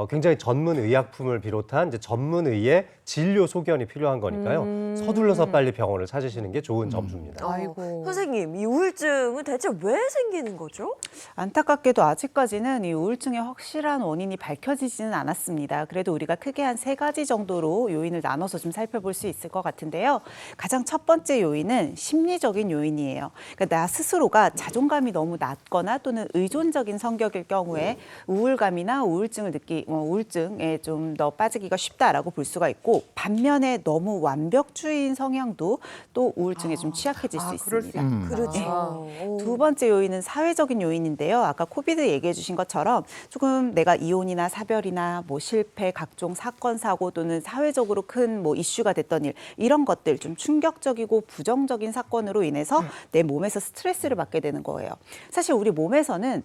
굉장히 전문 의약품을 비롯한 이제 전문의의 진료 소견이 필요한 거니까요. 서둘러서 빨리 병원을 찾으시는 게 좋은 점수입니다. 아이고. 선생님, 이 우울증은 대체 왜 생기는 거죠? 안타깝게도 아직까지는 이 우울증의 확실한 원인이 밝혀지지는 않았습니다. 그래도 우리가 크게 한 3가지 정도로 요인을 나눠서 좀 살펴볼 수 있을 것 같은데요. 가장 첫 번째 요인은 심리적인 요인이에요. 그러니까 나 스스로가 자존감이 너무 낮거나 또는 의존적인 성격일 경우에 우울감이나 우울증에 좀 더 빠지기가 쉽다라고 볼 수가 있고 반면에 너무 완벽주의인 성향도 또 우울증에 좀 취약해질 수 있습니다. 그렇죠. 두 번째 요인은 사회적인 요인인데요. 아까 코비드 얘기해 주신 것처럼 조금 내가 이혼이나 사별이나 뭐 실패, 각종 사건, 사고 또는 사회적으로 큰 뭐 이슈가 됐던 일 이런 것들 좀 충격적이고 부정적인 사건으로 인해서 내 몸에서 스트레스를 받게 되는 거예요. 사실 우리 몸에서는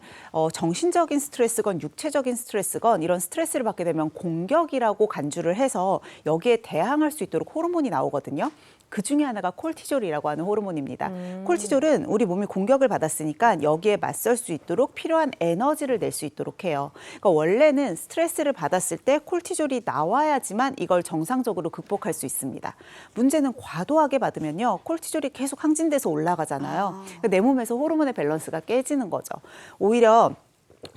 정신적인 스트레스건 육체적인 스트레스건 이런 스트레스를 받게 되면 공격이라고 간주를 해서 여기에 대항할 수 있도록 호르몬이 나오거든요. 그 중에 하나가 콜티졸이라고 하는 호르몬입니다. 콜티졸은 우리 몸이 공격을 받았으니까 여기에 맞설 수 있도록 필요한 에너지를 낼 수 있도록 해요. 그러니까 원래는 스트레스를 받았을 때 콜티졸이 나와야지만 이걸 정상적으로 극복할 수 있습니다. 문제는 과도하게 받으면요. 콜티졸이 계속 항진돼서 올라가잖아요. 그러니까 내 몸에서 호르몬의 밸런스가 깨지는 거죠. 오히려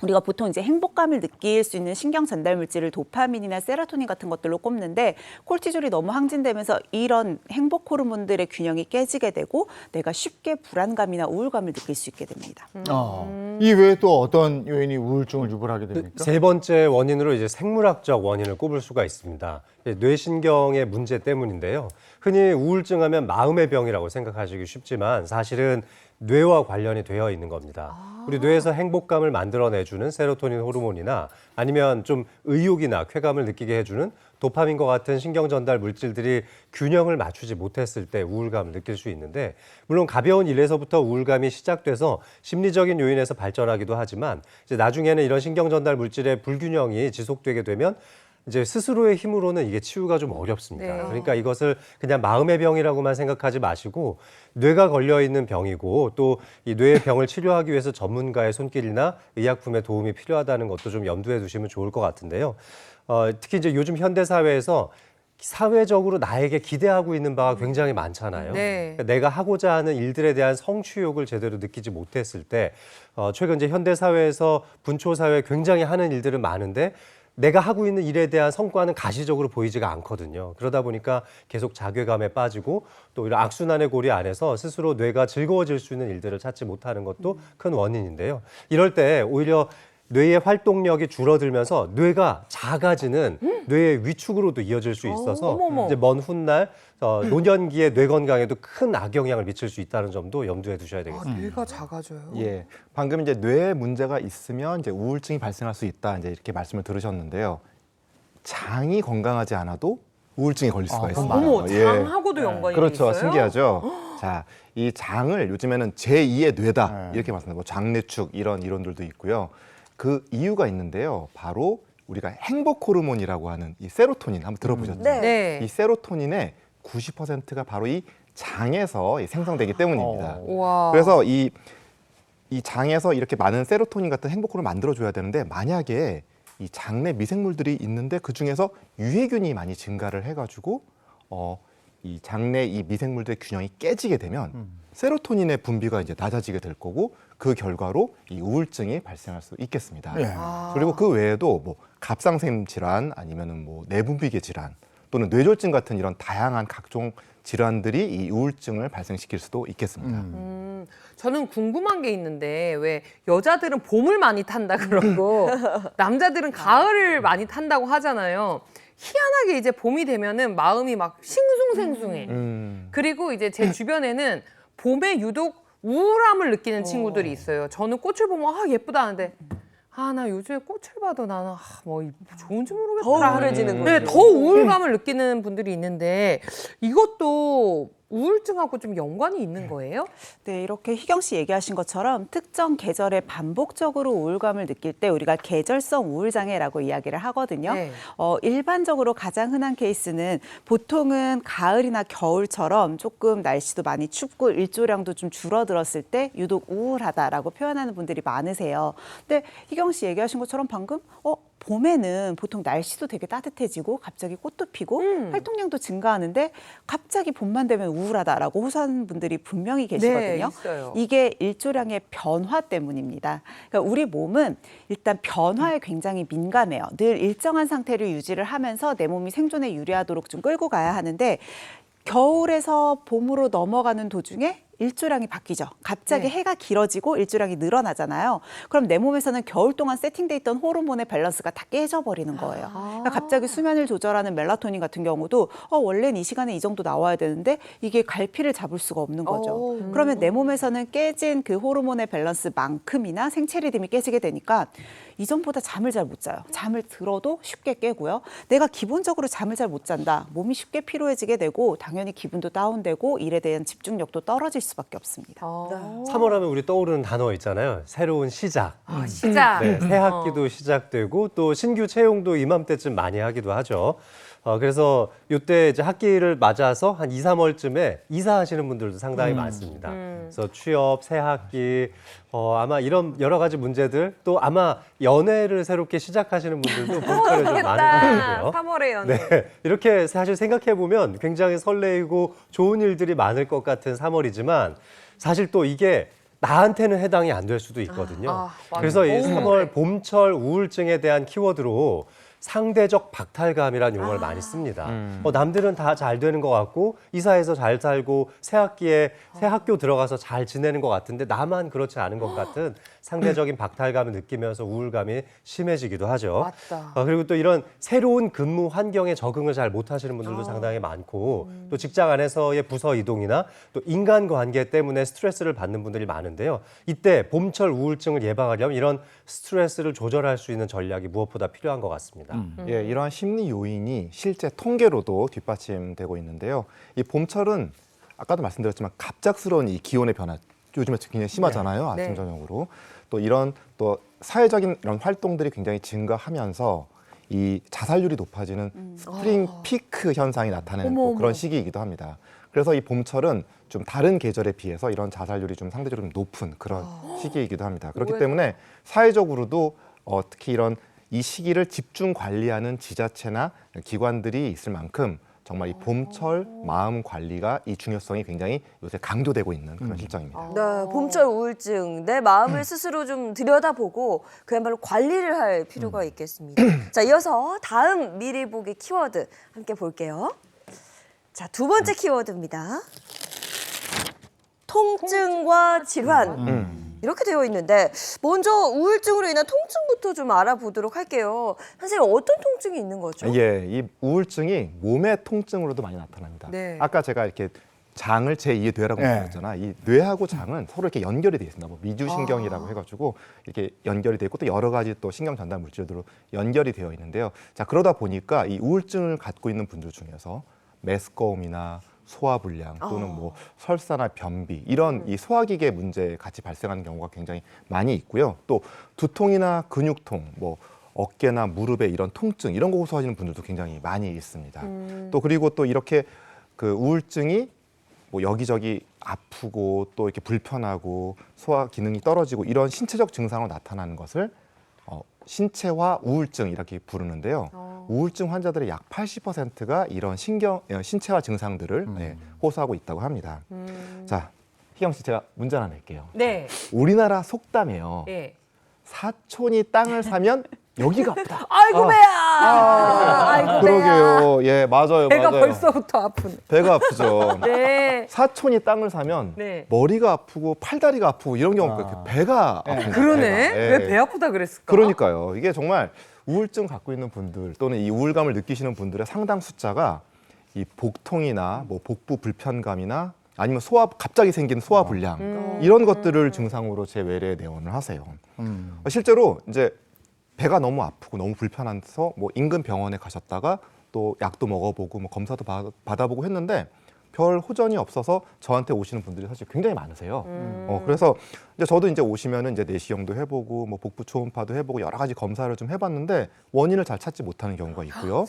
우리가 보통 이제 행복감을 느낄 수 있는 신경 전달 물질을 도파민이나 세로토닌 같은 것들로 꼽는데 콜티졸이 너무 항진되면서 이런 행복 호르몬들의 균형이 깨지게 되고 내가 쉽게 불안감이나 우울감을 느낄 수 있게 됩니다. 이 외에 또 어떤 요인이 우울증을 유발하게 됩니까? 세 번째 원인으로 이제 생물학적 원인을 꼽을 수가 있습니다. 뇌신경의 문제 때문인데요. 흔히 우울증 하면 마음의 병이라고 생각하시기 쉽지만 사실은 뇌와 관련이 되어 있는 겁니다. 우리 뇌에서 행복감을 만들어내주는 세로토닌 호르몬이나 아니면 좀 의욕이나 쾌감을 느끼게 해주는 도파민과 같은 신경 전달 물질들이 균형을 맞추지 못했을 때 우울감을 느낄 수 있는데, 물론 가벼운 일에서부터 우울감이 시작돼서 심리적인 요인에서 발전하기도 하지만 이제 나중에는 이런 신경 전달 물질의 불균형이 지속되게 되면 이제 스스로의 힘으로는 이게 치유가 좀 어렵습니다. 네. 그러니까 이것을 그냥 마음의 병이라고만 생각하지 마시고 뇌가 걸려 있는 병이고 또 이 뇌의 병을 치료하기 위해서 전문가의 손길이나 의약품의 도움이 필요하다는 것도 좀 염두에 두시면 좋을 것 같은데요. 특히 이제 요즘 현대 사회에서 사회적으로 나에게 기대하고 있는 바가 굉장히 많잖아요. 네. 그러니까 내가 하고자 하는 일들에 대한 성취욕을 제대로 느끼지 못했을 때 최근 이제 현대 사회에서 분초 사회에 굉장히 하는 일들은 많은데 내가 하고 있는 일에 대한 성과는 가시적으로 보이지가 않거든요. 그러다 보니까 계속 자괴감에 빠지고 또 이런 악순환의 고리 안에서 스스로 뇌가 즐거워질 수 있는 일들을 찾지 못하는 것도 큰 원인인데요. 이럴 때 오히려 뇌의 활동력이 줄어들면서 뇌가 작아지는 뇌의 위축으로도 이어질 수 있어서 어머머. 이제 먼 훗날 노년기의 뇌 건강에도 큰 악영향을 미칠 수 있다는 점도 염두에 두셔야 되겠습니다. 뇌가 작아져요? 예, 방금 이제 뇌에 문제가 있으면 이제 우울증이 발생할 수 있다 이제 이렇게 말씀을 들으셨는데요. 장이 건강하지 않아도 우울증이 걸릴 수가 있습니다. 어머, 예. 장하고도 연관이 그렇죠, 있어요? 신기하죠. 자, 이 장을 요즘에는 제2의 뇌다 이렇게 말씀드립니다. 뭐 장내축 이런 이론들도 있고요. 그 이유가 있는데요. 바로 우리가 행복 호르몬이라고 하는 이 세로토닌 한번 들어보셨죠? 네. 이 세로토닌의 90%가 바로 이 장에서 생성되기 때문입니다. 우와. 그래서 이 장에서 이렇게 많은 세로토닌 같은 행복호를 만들어줘야 되는데 만약에 이 장내 미생물들이 있는데 그 중에서 유해균이 많이 증가를 해가지고 이 장내 이 미생물들의 균형이 깨지게 되면 세로토닌의 분비가 이제 낮아지게 될 거고 그 결과로 이 우울증이 발생할 수 있겠습니다. 그리고 그 외에도 뭐 갑상샘 질환 아니면은 뭐 내분비계 질환 또는 뇌졸중 같은 이런 다양한 각종 질환들이 이 우울증을 발생시킬 수도 있겠습니다. 저는 궁금한 게 있는데 왜 여자들은 봄을 많이 탄다 그러고 남자들은 가을을 많이 탄다고 하잖아요. 희한하게 이제 봄이 되면은 마음이 막 싱숭생숭해. 그리고 이제 제 주변에는 봄에 유독 우울함을 느끼는 친구들이 있어요. 저는 꽃을 보면 예쁘다 하는데 나 요즘에 꽃을 봐도 나는 뭐 좋은지 모르겠다. 더 우울해지는 거죠. 네, 더 우울감을 느끼는 분들이 있는데 이것도 우울증하고 좀 연관이 있는 거예요? 네, 이렇게 희경 씨 얘기하신 것처럼 특정 계절에 반복적으로 우울감을 느낄 때 우리가 계절성 우울장애라고 이야기를 하거든요. 네. 일반적으로 가장 흔한 케이스는 보통은 가을이나 겨울처럼 조금 날씨도 많이 춥고 일조량도 좀 줄어들었을 때 유독 우울하다라고 표현하는 분들이 많으세요. 근데 희경 씨 얘기하신 것처럼 방금 봄에는 보통 날씨도 되게 따뜻해지고 갑자기 꽃도 피고 활동량도 증가하는데 갑자기 봄만 되면 우울하다라고 호소하는 분들이 분명히 계시거든요. 있어요. 이게 일조량의 변화 때문입니다. 그러니까 우리 몸은 일단 변화에 굉장히 민감해요. 늘 일정한 상태를 유지를 하면서 내 몸이 생존에 유리하도록 좀 끌고 가야 하는데 겨울에서 봄으로 넘어가는 도중에 일조량이 바뀌죠. 갑자기 해가 길어지고 일조량이 늘어나잖아요. 그럼 내 몸에서는 겨울 동안 세팅돼 있던 호르몬의 밸런스가 다 깨져버리는 거예요. 그러니까 갑자기 수면을 조절하는 멜라토닌 같은 경우도 원래는 이 시간에 이 정도 나와야 되는데 이게 갈피를 잡을 수가 없는 거죠. 그러면 내 몸에서는 깨진 그 호르몬의 밸런스만큼이나 생체 리듬이 깨지게 되니까 이전보다 잠을 잘 못 자요. 잠을 들어도 쉽게 깨고요. 내가 기본적으로 잠을 잘 못 잔다. 몸이 쉽게 피로해지게 되고 당연히 기분도 다운되고 일에 대한 집중력도 떨어질 수밖에 없습니다. 3월 하면 우리 떠오르는 단어 있잖아요. 새로운 시작. 시작. 네, 새 학기도 시작되고 또 신규 채용도 이맘때쯤 많이 하기도 하죠. 그래서 이때 이제 학기를 맞아서 한 2, 3월쯤에 이사하시는 분들도 상당히 많습니다. 그래서 취업, 새 학기, 아마 이런 여러 가지 문제들 또 아마 연애를 새롭게 시작하시는 분들도 봄철에 좀 많은 것 같고요. 3월에 연애. 네, 이렇게 사실 생각해 보면 굉장히 설레이고 좋은 일들이 많을 것 같은 3월이지만 사실 또 이게 나한테는 해당이 안 될 수도 있거든요. 맞아요. 그래서 이 3월 봄철 우울증에 대한 키워드로 상대적 박탈감이라는 용어를 많이 씁니다. 남들은 다 잘 되는 것 같고 이사해서 잘 살고 새 학교 들어가서 잘 지내는 것 같은데 나만 그렇지 않은 것 같은 상대적인 박탈감을 느끼면서 우울감이 심해지기도 하죠. 맞다. 그리고 또 이런 새로운 근무 환경에 적응을 잘 못하시는 분들도 상당히 많고 또 직장 안에서의 부서 이동이나 또 인간관계 때문에 스트레스를 받는 분들이 많은데요. 이때 봄철 우울증을 예방하려면 이런 스트레스를 조절할 수 있는 전략이 무엇보다 필요한 것 같습니다. 예, 이러한 심리 요인이 실제 통계로도 뒷받침되고 있는데요. 이 봄철은 아까도 말씀드렸지만 갑작스러운 이 기온의 변화 요즘에 굉장히 심하잖아요. 아침 네. 저녁으로 또 이런 또 사회적인 이런 활동들이 굉장히 증가하면서 이 자살률이 높아지는 스프링 피크 현상이 나타나는 또 그런 시기이기도 합니다. 그래서 이 봄철은 좀 다른 계절에 비해서 이런 자살률이 좀 상대적으로 좀 높은 그런 시기이기도 합니다. 그렇기 때문에 사회적으로도 특히 이런 이 시기를 집중 관리하는 지자체나 기관들이 있을 만큼 정말 이 봄철 마음 관리가 이 중요성이 굉장히 요새 강조되고 있는 그런 실정입니다. 네, 봄철 우울증, 내 마음을 스스로 좀 들여다보고 그야말로 관리를 할 필요가 있겠습니다. 자, 이어서 다음 미리 보기 키워드 함께 볼게요. 자, 두 번째 키워드입니다. 통증과 질환. 이렇게 되어 있는데 먼저 우울증으로 인한 통증부터 좀 알아보도록 할게요. 선생님, 어떤 통증이 있는 거죠? 예, 이 우울증이 몸의 통증으로도 많이 나타납니다. 네. 아까 제가 이렇게 장을 제2의 뇌라고 말했잖아. 이 뇌하고 장은 서로 이렇게 연결이 되어 있습니다. 뭐 미주신경이라고 해가지고 이렇게 연결이 되어 있고 또 여러 가지 또 신경 전달 물질들로 연결이 되어 있는데요. 자, 그러다 보니까 이 우울증을 갖고 있는 분들 중에서 메스꺼움이나 소화불량 또는 뭐 설사나 변비 이런 이 소화기계 문제 같이 발생하는 경우가 굉장히 많이 있고요. 또 두통이나 근육통, 뭐 어깨나 무릎에 이런 통증 이런 거 호소하시는 분들도 굉장히 많이 있습니다. 또 그리고 또 이렇게 그 우울증이 뭐 여기저기 아프고 또 이렇게 불편하고 소화 기능이 떨어지고 이런 신체적 증상으로 나타나는 것을 신체화 우울증 이렇게 부르는데요. 우울증 환자들의 약 80%가 이런 신체화 증상들을 호소하고 있다고 합니다. 자, 희경 씨 제가 문제 하나 낼게요. 네. 우리나라 속담에요. 네. 사촌이 땅을 사면 여기가 아프다. 아이고 배야. 아이고 배야. 그러게요. 예, 맞아요. 배가 맞아요. 벌써부터 아픈. 배가 아프죠. 네. 사촌이 땅을 사면 네. 머리가 아프고 팔다리가 아프고 이런 경우가 이렇게 배가 아픈 거예요. 그러네. 배가. 예. 왜 배 아프다 그랬을까? 그러니까요. 이게 정말 우울증 갖고 있는 분들 또는 이 우울감을 느끼시는 분들의 상당 숫자가 이 복통이나 뭐 복부 불편감이나 아니면 갑자기 생긴 소화불량 이런 것들을 증상으로 제 외래에 내원을 하세요. 실제로 이제 배가 너무 아프고 너무 불편해서 뭐 인근 병원에 가셨다가 또 약도 먹어보고 뭐 검사도 받아보고 했는데 별 호전이 없어서 저한테 오시는 분들이 사실 굉장히 많으세요. 그래서 이제 저도 이제 오시면은 이제 내시경도 해보고 뭐 복부 초음파도 해보고 여러 가지 검사를 좀 해봤는데 원인을 잘 찾지 못하는 경우가 있고요.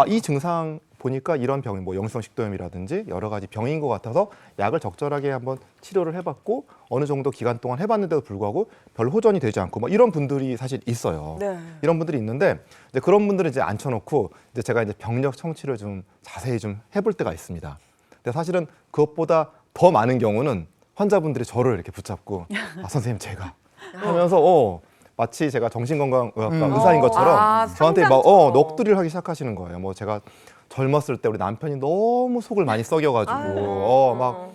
이 증상 보니까 이런 병이 뭐 영수성 식도염이라든지 여러 가지 병인 것 같아서 약을 적절하게 한번 치료를 해봤고 어느 정도 기간 동안 해봤는데도 불구하고 별 호전이 되지 않고 뭐 이런 분들이 사실 있어요. 네. 이런 분들이 있는데 이제 그런 분들을 이제 앉혀놓고 이제 제가 이제 병력 청취를 좀 자세히 좀 해볼 때가 있습니다. 근데 사실은 그것보다 더 많은 경우는 환자분들이 저를 이렇게 붙잡고 선생님 제가 하면서 마치 제가 정신건강의학과 의사인 것처럼 저한테 막 넋두리를 하기 시작하시는 거예요. 뭐 제가 젊었을 때 우리 남편이 너무 속을 많이 썩여가지고 막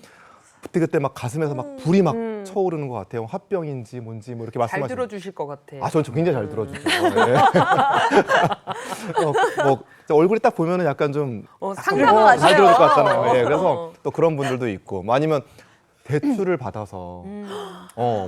그때 막 가슴에서 막 불이 막 쳐오르는 것 같아요. 화병인지 뭔지 뭐 이렇게 잘 말씀하시는. 들어주실 것 같아. 전 굉장히 잘 들어주죠. 네. 뭐 얼굴이 딱 보면은 약간 좀 상담을 잘 들어줄 것 같잖아요. 하세요. 네, 그래서 또 그런 분들도 있고, 뭐 아니면 대출을 받아서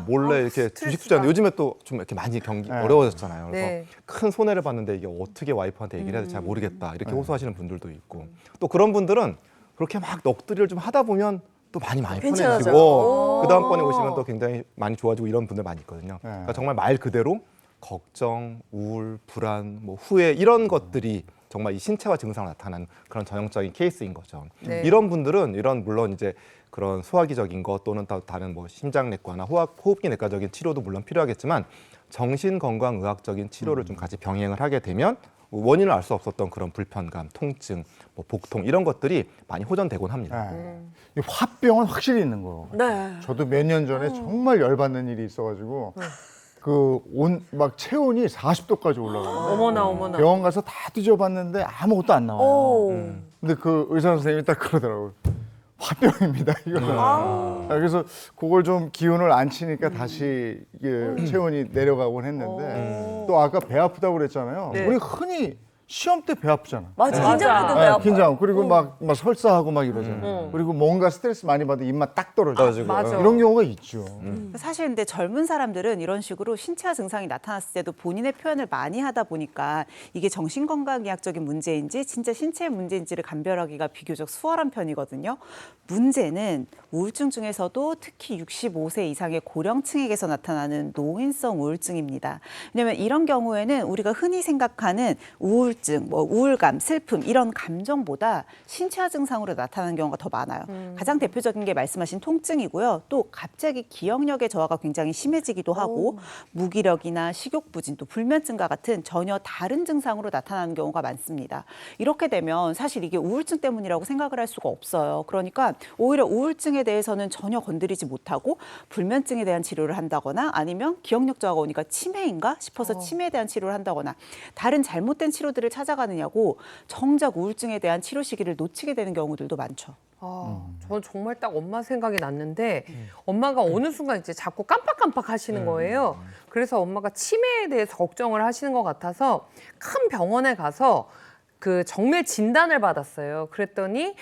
몰래 이렇게 주식 투자하는데 요즘에 또 좀 이렇게 많이 경기 어려워졌잖아요. 그래서 네. 큰 손해를 봤는데 이게 어떻게 와이프한테 얘기를 해야 될지 잘 모르겠다 이렇게 호소하시는 분들도 있고, 또 그런 분들은 그렇게 막 넋두리를 좀 하다 보면 또 많이 편해지고 그 다음번에 오시면 또 굉장히 많이 좋아지고 이런 분들 많이 있거든요. 그러니까 정말 말 그대로 걱정, 우울, 불안, 뭐 후회 이런 것들이 정말 이 신체화 증상으로 나타나는 그런 전형적인 케이스인 거죠. 네. 이런 분들은 물론 이제 그런 소화기적인 것 또는 다른 뭐 심장내과나 호흡기 내과적인 치료도 물론 필요하겠지만 정신건강의학적인 치료를 좀 같이 병행을 하게 되면 원인을 알 수 없었던 그런 불편감, 통증, 뭐 복통 이런 것들이 많이 호전되곤 합니다. 이 화병은 확실히 있는 거. 네. 저도 몇 년 전에 정말 열받는 일이 있어가지고 막 체온이 40도까지 올라가요. 어머나 어머나. 병원 가서 다 뒤져봤는데 아무것도 안 나와요. 근데 그 의사 선생님이 딱 그러더라고요. 화병입니다, 이거는. 그래서 그걸 좀 기운을 안 치니까 다시 이게 체온이 내려가곤 했는데 또 아까 배 아프다고 그랬잖아요. 네. 우리 흔히 시험 때 배 아프잖아. 맞아. 긴장할 때배 네, 아파요. 긴장. 그리고 막 설사하고 막 이러잖아요. 그리고 뭔가 스트레스 많이 받으면 입맛 딱 떨어지고. 맞아. 이런 경우가 있죠. 사실 근데 젊은 사람들은 이런 식으로 신체화 증상이 나타났을 때도 본인의 표현을 많이 하다 보니까 이게 정신건강의학적인 문제인지 진짜 신체 문제인지를 감별하기가 비교적 수월한 편이거든요. 문제는 우울증 중에서도 특히 65세 이상의 고령층에게서 나타나는 노인성 우울증입니다. 왜냐하면 이런 경우에는 우리가 흔히 생각하는 우울증, 우울감, 슬픔 이런 감정보다 신체화 증상으로 나타나는 경우가 더 많아요. 가장 대표적인 게 말씀하신 통증이고요. 또 갑자기 기억력의 저하가 굉장히 심해지기도 하고 무기력이나 식욕부진, 또 불면증과 같은 전혀 다른 증상으로 나타나는 경우가 많습니다. 이렇게 되면 사실 이게 우울증 때문이라고 생각을 할 수가 없어요. 그러니까 오히려 우울증에 대해서는 전혀 건드리지 못하고 불면증에 대한 치료를 한다거나 아니면 기억력 저하가 오니까 치매인가 싶어서 치매에 대한 치료를 한다거나 다른 잘못된 치료들을 찾아가느냐고 정작 우울증에 대한 치료 시기를 놓치게 되는 경우들도 많죠. 저는 정말 딱 엄마 생각이 났는데 엄마가 어느 순간 이제 자꾸 깜빡깜빡 하시는 거예요. 그래서 엄마가 치매에 대해서 걱정을 하시는 것 같아서 큰 병원에 가서 그 정밀 진단을 받았어요. 그랬더니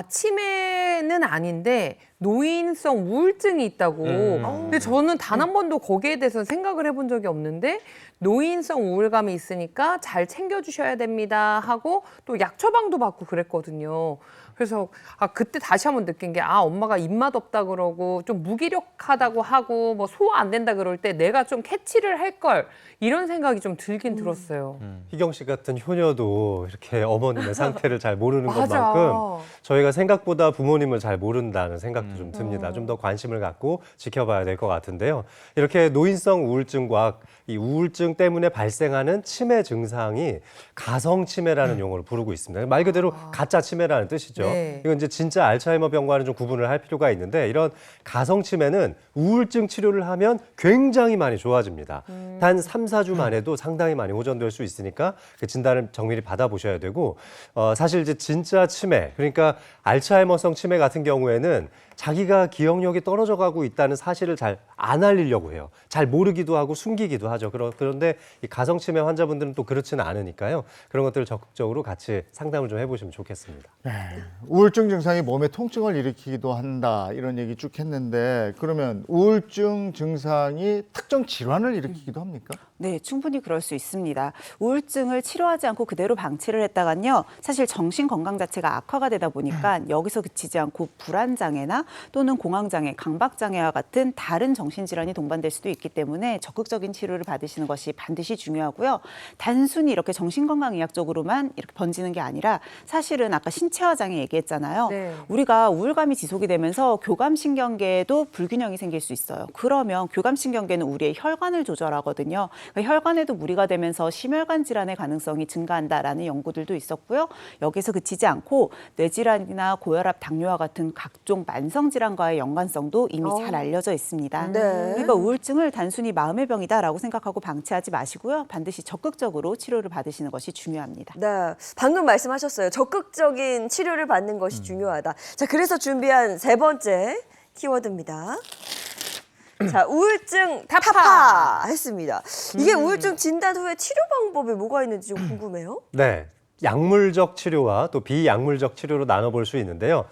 치매는 아닌데 노인성 우울증이 있다고. 근데 저는 단 한 번도 거기에 대해서 생각을 해본 적이 없는데 노인성 우울감이 있으니까 잘 챙겨주셔야 됩니다 하고 또 약 처방도 받고 그랬거든요. 그래서 그때 다시 한번 느낀 게 엄마가 입맛 없다 그러고 좀 무기력하다고 하고 뭐 소화 안 된다 그럴 때 내가 좀 캐치를 할 걸 이런 생각이 좀 들긴 들었어요. 희경 씨 같은 효녀도 이렇게 어머님의 상태를 잘 모르는 맞아. 것만큼 저희가 생각보다 부모님을 잘 모른다는 생각도 좀 듭니다. 좀 더 관심을 갖고 지켜봐야 될 것 같은데요. 이렇게 노인성 우울증과 이 우울증 때문에 발생하는 치매 증상이 가성 치매라는 용어를 부르고 있습니다. 말 그대로 가짜 치매라는 뜻이죠. 네. 이건 이제 진짜 알츠하이머 병과는 좀 구분을 할 필요가 있는데 이런 가성 치매는 우울증 치료를 하면 굉장히 많이 좋아집니다. 단 3, 4주만 해도 상당히 많이 호전될 수 있으니까 그 진단을 정밀히 받아보셔야 되고 사실 이제 진짜 치매 그러니까 알츠하이머성 치매 같은 경우에는 자기가 기억력이 떨어져 가고 있다는 사실을 잘 안 알리려고 해요. 잘 모르기도 하고 숨기기도 하죠. 그런데 이 가성치매 환자분들은 또 그렇지는 않으니까요. 그런 것들을 적극적으로 같이 상담을 좀 해보시면 좋겠습니다. 우울증 증상이 몸에 통증을 일으키기도 한다 이런 얘기 쭉 했는데 그러면 우울증 증상이 특정 질환을 일으키기도 합니까? 네, 충분히 그럴 수 있습니다. 우울증을 치료하지 않고 그대로 방치를 했다간요. 사실 정신 건강 자체가 악화가 되다 보니까 여기서 그치지 않고 불안장애나 또는 공황장애, 강박장애와 같은 다른 정신질환이 동반될 수도 있기 때문에 적극적인 치료를 받으시는 것이 반드시 중요하고요. 단순히 이렇게 정신건강의학적으로만 이렇게 번지는 게 아니라 사실은 아까 신체화 장애 얘기했잖아요. 네. 우리가 우울감이 지속이 되면서 교감신경계에도 불균형이 생길 수 있어요. 그러면 교감신경계는 우리의 혈관을 조절하거든요. 그러니까 혈관에도 무리가 되면서 심혈관 질환의 가능성이 증가한다라는 연구들도 있었고요. 여기서 그치지 않고 뇌질환이나 고혈압, 당뇨와 같은 각종 만성질환과의 연관성도 이미 잘 알려져 있습니다. 그러니까 우울증을 단순히 마음의 병이다라고 생각하고 방치하지 마시고요. 반드시 적극적으로 치료를 받으시는 것이 중요합니다. 네, 방금 말씀하셨어요. 적극적인 치료를 받는 것이 중요하다. 자, 그래서 준비한 세 번째 키워드입니다. 자, 우울증 타파 했습니다. 이게 우울증 진단 후에 치료 방법이 뭐가 있는지 좀 궁금해요. 네, 약물적 치료와 또 비약물적 치료로 나눠볼 수 있는데요.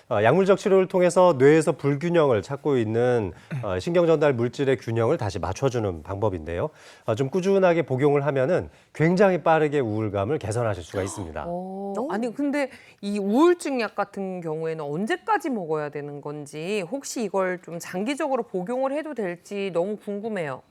약물적 치료를 통해서 뇌에서 불균형을 찾고 있는 신경전달 물질의 균형을 다시 맞춰주는 방법인데요. 좀 꾸준하게 복용을 하면은 굉장히 빠르게 우울감을 개선하실 수가 있습니다. 아니 근데 이 우울증 약 같은 경우에는 언제까지 먹어야 되는 건지 혹시 이걸 좀 장기적으로 복용을 해도 될지 너무 궁금해요.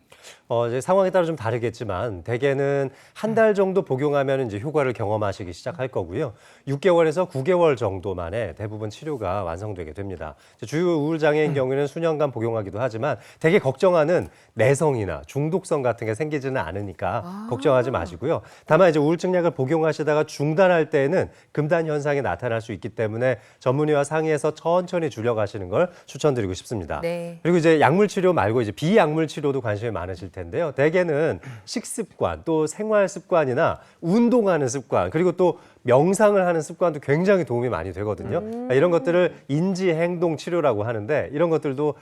이제 상황에 따라 좀 다르겠지만 대개는 한 달 정도 복용하면 이제 효과를 경험하시기 시작할 거고요. 6개월에서 9개월 정도 만에 대부분 치료가 완성되게 됩니다. 주요 우울 장애인 경우에는 수년간 복용하기도 하지만 되게 걱정하는 내성이나 중독성 같은 게 생기지는 않으니까 걱정하지 마시고요. 다만 이제 우울증 약을 복용하시다가 중단할 때에는 금단 현상이 나타날 수 있기 때문에 전문의와 상의해서 천천히 줄여가시는 걸 추천드리고 싶습니다. 네. 그리고 이제 약물 치료 말고 이제 비약물 치료도 관심이 많으실 텐데요. 대개는 식습관, 또 생활 습관이나 운동하는 습관, 그리고 또 명상을 하는 습관도 굉장히 도움이 많이 되거든요. 이런 것들을 인지 행동 치료라고 하는데 이런 것들도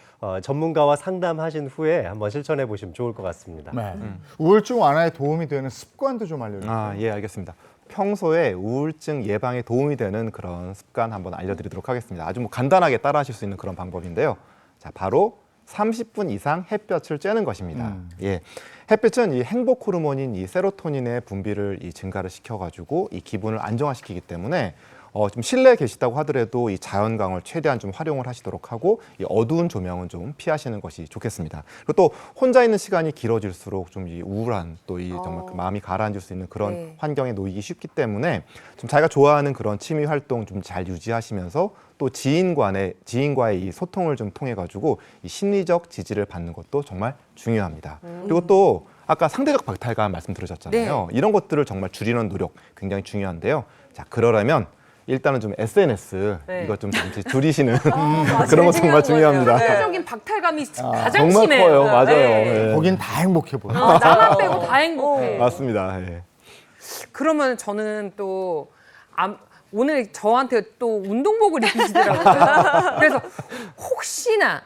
전문가와 상담하신 후에 한번 실천해 보시면 좋을 것 같습니다. 네. 우울증 완화에 도움이 되는 습관도 좀 알려주세요. 예, 알겠습니다. 평소에 우울증 예방에 도움이 되는 그런 습관 한번 알려드리도록 하겠습니다. 아주 뭐 간단하게 따라하실 수 있는 그런 방법인데요. 자, 바로 30분 이상 햇볕을 쬐는 것입니다. 예, 햇빛은 이 행복 호르몬인 이 세로토닌의 분비를 증가를 시켜가지고 이 기분을 안정화시키기 때문에 좀 실내에 계시다고 하더라도 이 자연광을 최대한 좀 활용을 하시도록 하고 이 어두운 조명은 좀 피하시는 것이 좋겠습니다. 그리고 또 혼자 있는 시간이 길어질수록 좀 이 우울한 또 이 정말 그 마음이 가라앉을 수 있는 그런 환경에 놓이기 쉽기 때문에 좀 자기가 좋아하는 그런 취미 활동 좀 잘 유지하시면서 또 지인과의 이 소통을 좀 통해 가지고 이 심리적 지지를 받는 것도 정말 중요합니다. 그리고 또 아까 상대적 박탈감 말씀 들으셨잖아요. 이런 것들을 정말 줄이는 노력 굉장히 중요한데요. 자, 그러려면 일단은 좀 SNS 이것 좀 잠시 줄이시는 그런 거 정말 중요합니다. 상대적인 박탈감이 가장 정말 심해요. 커요. 맞아요. 네. 거긴 다 행복해 보여. 나만 빼고 다 행복해. 맞습니다. 예. 그러면 저는 또 오늘 저한테 또 운동복을 입히시더라고요. 그래서 혹시나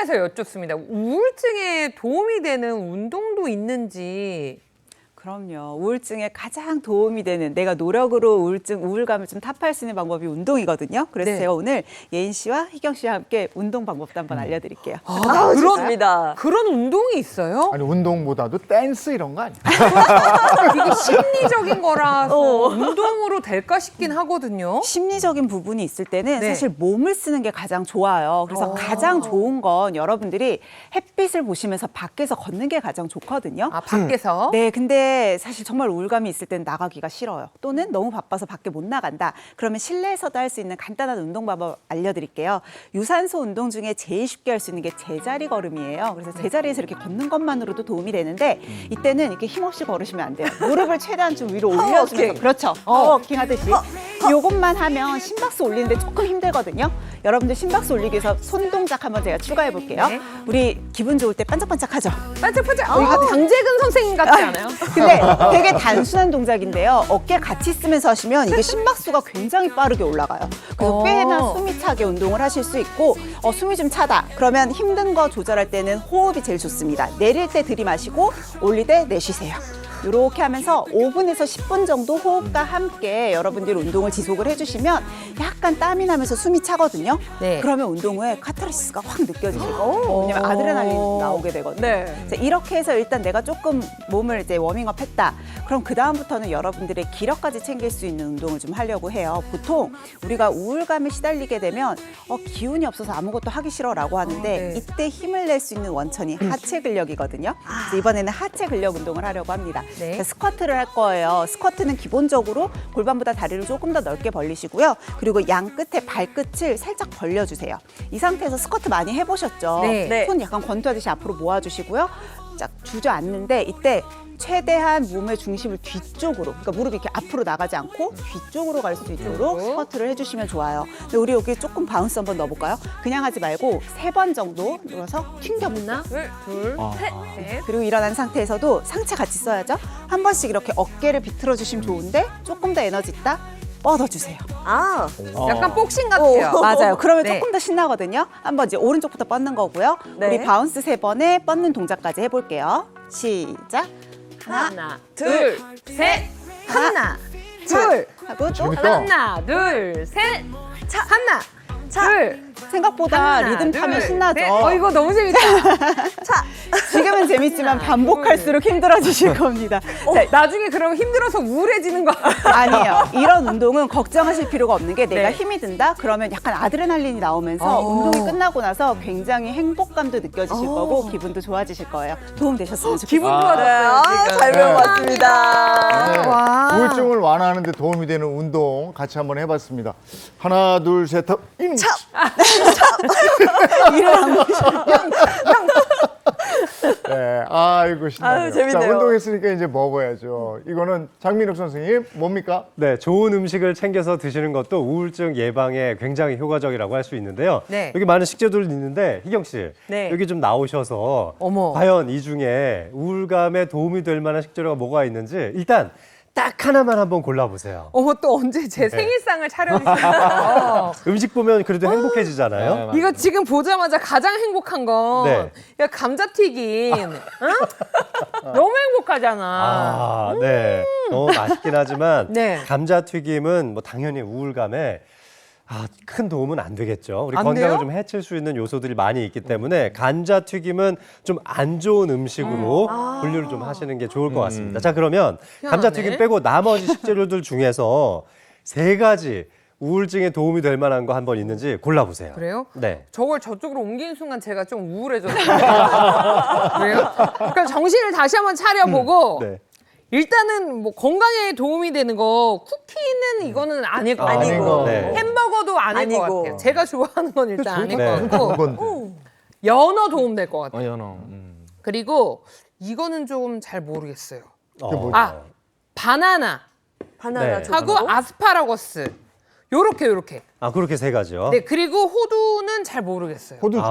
해서 여쭙습니다. 우울증에 도움이 되는 운동도 있는지. 그럼요. 우울증에 가장 도움이 되는 내가 노력으로 우울감을 좀 타파할 수 있는 방법이 운동이거든요. 그래서 제가 오늘 예인 씨와 희경 씨와 함께 운동 방법도 한번 알려드릴게요. 그렇습니다. 그런 운동이 있어요? 아니 운동보다도 댄스 이런 거 아니야? 이게 심리적인 거라서 운동으로 될까 싶긴 하거든요. 심리적인 부분이 있을 때는 사실 몸을 쓰는 게 가장 좋아요. 그래서 가장 좋은 건 여러분들이 햇빛을 보시면서 밖에서 걷는 게 가장 좋거든요. 밖에서? 네, 근데 사실 정말 우울감이 있을 때는 나가기가 싫어요. 또는 너무 바빠서 밖에 못 나간다. 그러면 실내에서도 할 수 있는 간단한 운동 방법 알려드릴게요. 유산소 운동 중에 제일 쉽게 할 수 있는 게 제자리 걸음이에요. 그래서 제자리에서 이렇게 걷는 것만으로도 도움이 되는데 이때는 이렇게 힘없이 걸으시면 안 돼요. 무릎을 최대한 좀 위로 올려주면서 그렇죠. 워킹 하듯이. 요것만 하면 심박수 올리는데 조금 힘들거든요. 여러분들 심박수 올리기 위해서 손 동작 한번 제가 추가해 볼게요. 우리 기분 좋을 때 반짝반짝하죠? 반짝반짝. 강재근 선생님 같지 않아요? 근데 되게 단순한 동작인데요. 어깨 같이 쓰면서 하시면 이게 심박수가 굉장히 빠르게 올라가요. 그래서 꽤나 숨이 차게 운동을 하실 수 있고 숨이 좀 차다. 그러면 힘든 거 조절할 때는 호흡이 제일 좋습니다. 내릴 때 들이마시고 올릴 때 내쉬세요. 이렇게 하면서 5분에서 10분 정도 호흡과 함께 여러분들 운동을 지속을 해주시면 약간 땀이 나면서 숨이 차거든요. 그러면 운동 후에 카타르시스가 확 느껴지시고 왜냐면 아드레날린이 나오게 되거든요. 그래서 이렇게 해서 일단 내가 조금 몸을 이제 워밍업 했다. 그럼 그 다음부터는 여러분들의 기력까지 챙길 수 있는 운동을 좀 하려고 해요. 보통 우리가 우울감에 시달리게 되면 기운이 없어서 아무것도 하기 싫어라고 하는데 이때 힘을 낼 수 있는 원천이 하체 근력이거든요. 그래서 이번에는 하체 근력 운동을 하려고 합니다. 스쿼트를 할 거예요. 스쿼트는 기본적으로 골반보다 다리를 조금 더 넓게 벌리시고요. 그리고 양 끝에 발끝을 살짝 벌려주세요. 이 상태에서 스쿼트 많이 해보셨죠? 손 약간 권투하듯이 앞으로 모아주시고요. 쫙 주저앉는데 이때 최대한 몸의 중심을 뒤쪽으로, 그러니까 무릎이 이렇게 앞으로 나가지 않고 뒤쪽으로 갈 수 있도록 스쿼트를 해주시면 좋아요. 근데 우리 여기 조금 바운스 한번 넣어볼까요? 그냥 하지 말고 3번 정도 눌러서 튕겨보나? 둘, 셋, 넷. 그리고 일어난 상태에서도 상체 같이 써야죠. 한 번씩 이렇게 어깨를 비틀어 주시면 좋은데 조금 더 에너지 있다 뻗어주세요. 약간 복싱 같아요. 맞아요. 그러면 조금 더 신나거든요. 한번 이제 오른쪽부터 뻗는 거고요. 우리 바운스 3번에 뻗는 동작까지 해볼게요. 시작. 하나, 둘, 셋. 하나, 둘 하고 또 재밌다. 하나, 둘, 셋. 하나, 둘. 생각보다 하나, 리듬 타면 둘, 신나죠. 셋. 이거 너무 재밌다. 지금은 재밌지만 반복할수록 힘들어지실 겁니다. 자, 나중에 그러면 힘들어서 우울해지는 거 아니에요. 이런 운동은 걱정하실 필요가 없는 게 내가 힘이 든다? 그러면 약간 아드레날린이 나오면서 운동이 끝나고 나서 굉장히 행복감도 느껴지실 거고 기분도 좋아지실 거예요. 도움 되셨으면 좋겠어요. 기분 좋아졌어요. 잘 배워봤습니다. 네. 우울증을 완화하는 데 도움이 되는 운동 같이 한번 해봤습니다. 하나, 둘, 셋, 일을 안 보시죠. 네, 아이고 신나요. 아유, 재밌네요. 자, 운동했으니까 이제 먹어야죠. 이거는 장민욱 선생님 뭡니까? 네, 좋은 음식을 챙겨서 드시는 것도 우울증 예방에 굉장히 효과적이라고 할 수 있는데요. 네. 여기 많은 식재들 있는데 희경 씨, 네. 여기 좀 나오셔서 어머. 과연 이 중에 우울감에 도움이 될 만한 식재료가 뭐가 있는지 일단 딱 하나만 한번 골라보세요. 어머 또 언제 제 생일상을 차려주시나요? 음식 보면 그래도 행복해지잖아요. 이거 지금 보자마자 가장 행복한 건 네. 야, 감자튀김. 응? 너무 행복하잖아. 아, 네. 너무 맛있긴 하지만 네. 감자튀김은 뭐 당연히 우울감에 큰 도움은 안 되겠죠. 우리 안 건강을 돼요? 좀 해칠 수 있는 요소들이 많이 있기 때문에 감자튀김은 좀 안 좋은 음식으로 분류를 좀 하시는 게 좋을 것 같습니다. 자, 그러면 감자튀김 빼고 나머지 식재료들 중에서 3가지 우울증에 도움이 될 만한 거 한번 있는지 골라보세요. 그래요? 네. 저걸 저쪽으로 옮기는 순간 제가 좀 우울해졌어요. 그래요? 그러니까 정신을 다시 한번 차려보고 네. 일단은 뭐 건강에 도움이 되는 거 쿠키는 이거는 아닐 것 같아요. 아니고. 네. 햄버거도 아닐 것 아니고. 같아요. 제가 좋아하는 건 일단 아닐 네. 것 같고 그건데. 연어 도움 될 것 같아요. 연어. 그리고 이거는 좀 잘 모르겠어요. 어. 바나나 바나나 네. 좋고. 하고 아스파라거스 요렇게 그렇게 3가지요. 네, 그리고 호두는 잘 모르겠어요. 호두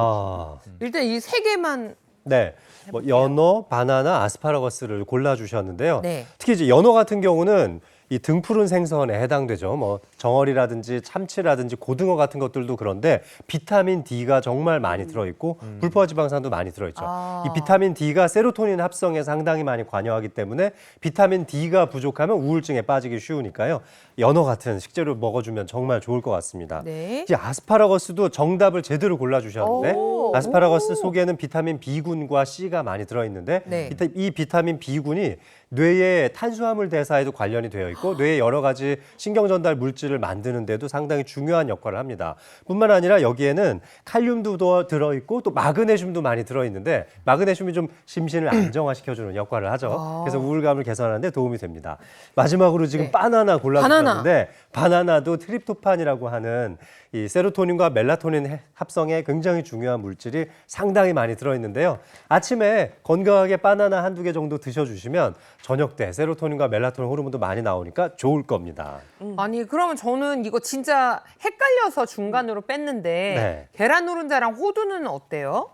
일단 이 3개만 네. 뭐 연어, 바나나, 아스파라거스를 골라주셨는데요. 네. 특히 이제 연어 같은 경우는 이 등푸른 생선에 해당되죠. 뭐 정어리라든지 참치라든지 고등어 같은 것들도 그런데 비타민 D가 정말 많이 들어있고 불포화 지방산도 많이 들어있죠. 이 비타민 D가 세로토닌 합성에 상당히 많이 관여하기 때문에 비타민 D가 부족하면 우울증에 빠지기 쉬우니까요. 연어 같은 식재료 먹어주면 정말 좋을 것 같습니다. 네. 이제 아스파라거스도 정답을 제대로 골라주셨는데 아스파라거스 속에는 비타민 B군과 C가 많이 들어있는데 네. 이 비타민 B군이 뇌의 탄수화물 대사에도 관련이 되어 있고 뇌의 여러 가지 신경 전달 물질을 만드는 데도 상당히 중요한 역할을 합니다. 뿐만 아니라 여기에는 칼륨도 들어있고 또 마그네슘도 많이 들어있는데 마그네슘이 좀 심신을 안정화시켜주는 역할을 하죠. 그래서 우울감을 개선하는 데 도움이 됩니다. 마지막으로 지금 바나나 골라주셨는데 바나나도 트립토판이라고 하는 이 세로토닌과 멜라토닌 합성에 굉장히 중요한 물질이 상당히 많이 들어있는데요. 아침에 건강하게 바나나 1-2개 정도 드셔주시면 저녁 때 세로토닌과 멜라토닌 호르몬도 많이 나오니까 좋을 겁니다. 아니 그러면 저는 이거 진짜 헷갈려서 중간으로 뺐는데 네. 계란 노른자랑 호두는 어때요?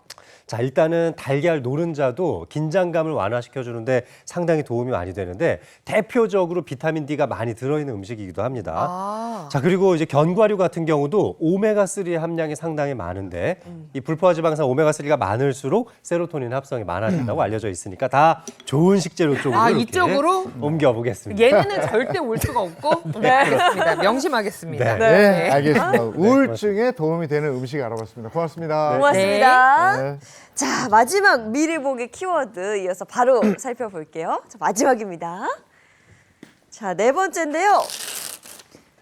자, 일단은 달걀 노른자도 긴장감을 완화시켜주는데 상당히 도움이 많이 되는데 대표적으로 비타민 D가 많이 들어있는 음식이기도 합니다. 자, 그리고 이제 견과류 같은 경우도 오메가3의 함량이 상당히 많은데 이 불포화 지방산 오메가3가 많을수록 세로토닌 합성이 많아진다고 알려져 있으니까 다 좋은 식재료 쪽으로 이렇게 이쪽으로? 옮겨보겠습니다. 얘네는 절대 올 수가 없고 네, 알겠습니다. 명심하겠습니다. 네, 알겠습니다. 우울증에 도움이 되는 음식 알아봤습니다. 고맙습니다. 고맙습니다. 네. 자, 마지막 미리 보기 키워드 이어서 바로 살펴볼게요. 자, 마지막입니다. 자, 4번째인데요.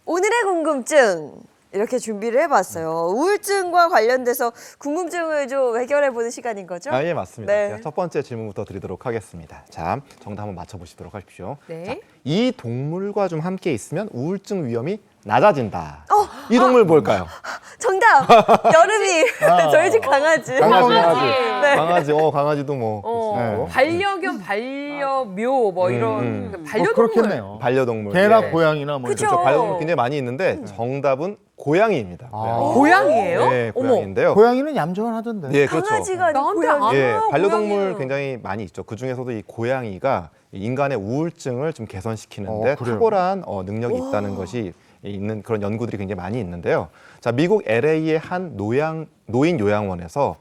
오늘의 궁금증. 이렇게 준비를 해봤어요. 우울증과 관련돼서 궁금증을 좀 해결해보는 시간인 거죠? 예, 맞습니다. 네. 제가 첫 번째 질문부터 드리도록 하겠습니다. 자, 정답 한번 맞춰보시도록 하십시오. 네. 자, 이 동물과 좀 함께 있으면 우울증 위험이 낮아진다. 이 동물 뭘까요? 정답! 여름이 저희 집 강아지. 강아지. 네. 강아지도 뭐. 네. 반려견, 반려묘 뭐 이런 반려동물. 그렇겠네요. 반려동물. 개나 예. 고양이나 뭐 그쵸. 그렇죠. 반려동물 굉장히 많이 있는데 정답은 고양이입니다. 고양이에요? 네, 고양이인데요. 고양이는 얌전하던데. 예, 그렇죠. 강아지가 아니고 나한테 고양이. 안 예, 와요, 반려동물 고양이는. 굉장히 많이 있죠. 그 중에서도 이 고양이가 인간의 우울증을 좀 개선시키는데 그래요? 탁월한 능력이 있다는 것이 있는 그런 연구들이 굉장히 많이 있는데요. 자, 미국 LA의 한 노인 요양원에서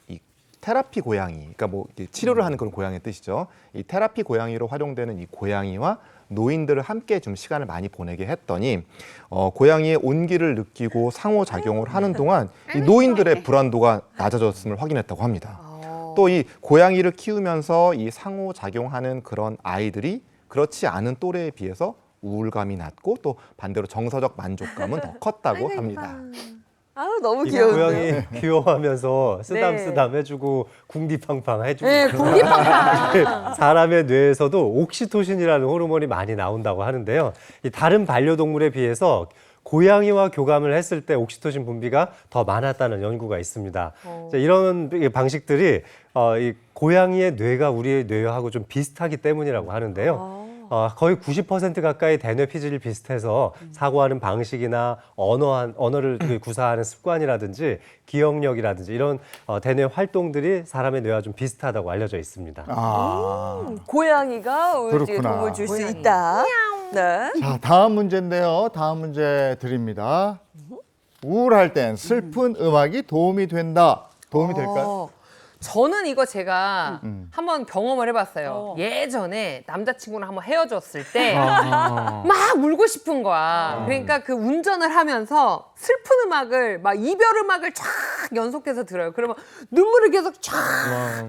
이 테라피 고양이, 그러니까 뭐 치료를 하는 그런 고양이의 뜻이죠. 이 테라피 고양이로 활용되는 이 고양이와 노인들을 함께 좀 시간을 많이 보내게 했더니 고양이의 온기를 느끼고 상호작용을 하는 동안 이 노인들의 불안도가 낮아졌음을 확인했다고 합니다. 또 이 고양이를 키우면서 이 상호작용하는 그런 아이들이 그렇지 않은 또래에 비해서 우울감이 낮고 또 반대로 정서적 만족감은 더 컸다고 합니다. 아우, 너무 이 귀여운데. 고양이 귀여워하면서 쓰담쓰담 해주고 궁디팡팡 해주고 네, 궁디팡팡. 사람의 뇌에서도 옥시토신이라는 호르몬이 많이 나온다고 하는데요. 이 다른 반려동물에 비해서 고양이와 교감을 했을 때 옥시토신 분비가 더 많았다는 연구가 있습니다. 자, 이런 방식들이 이 고양이의 뇌가 우리의 뇌하고 좀 비슷하기 때문이라고 하는데요. 거의 90% 가까이 대뇌 피질이 비슷해서 사고하는 방식이나 언어를 구사하는 습관이라든지 기억력이라든지 이런 대뇌 활동들이 사람의 뇌와 좀 비슷하다고 알려져 있습니다. 고양이가 우울증에 그렇구나. 도움을 줄 수 있다. 네. 자, 다음 문제인데요. 다음 문제 드립니다. 우울할 땐 슬픈 음악이 도움이 된다. 도움이 될까요? 저는 이거 제가 한번 경험을 해봤어요. 예전에 남자친구랑 한번 헤어졌을 때 막 울고 싶은 거야. 그러니까 그 운전을 하면서 슬픈 음악을 막 이별 음악을 쫙 연속해서 들어요. 그러면 눈물을 계속 쫙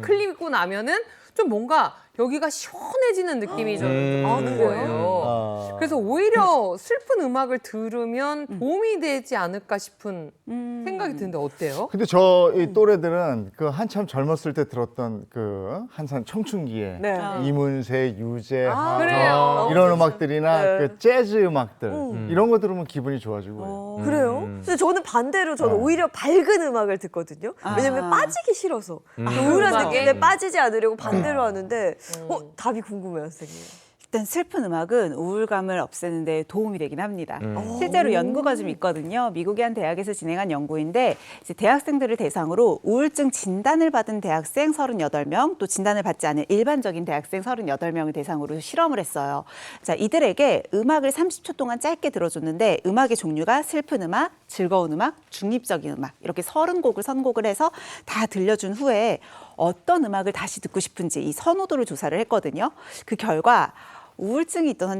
흘리고 나면은 좀 뭔가 여기가 시원해지는 느낌이 좀 드는 거예요. 그래서 오히려 슬픈 음악을 들으면 도움이 되지 않을까 싶은 생각이 드는데 어때요? 근데 저희 또래들은 그 한참 젊었을 때 들었던 그 한참 청춘기에 네. 이문세, 유재하 그래요. 이런 음악들이나 네. 그 재즈 음악들 이런 거 들으면 기분이 좋아지고. 그래요? 근데 저는 반대로 저는 오히려 밝은 음악을 듣거든요. 왜냐면 빠지기 싫어서. 우울한 음악에? 느낌에 빠지지 않으려고 반대로 하는데 답이 궁금해요, 선생님. 일단 슬픈 음악은 우울감을 없애는 데 도움이 되긴 합니다. 실제로 연구가 좀 있거든요. 미국의 한 대학에서 진행한 연구인데 이제 대학생들을 대상으로 우울증 진단을 받은 대학생 38명, 또 진단을 받지 않은 일반적인 대학생 38명을 대상으로 실험을 했어요. 자, 이들에게 음악을 30초 동안 짧게 들어줬는데 음악의 종류가 슬픈 음악, 즐거운 음악, 중립적인 음악 이렇게 30곡을 선곡을 해서 다 들려준 후에 어떤 음악을 다시 듣고 싶은지 이 선호도를 조사를 했거든요. 그 결과 우울증이 있던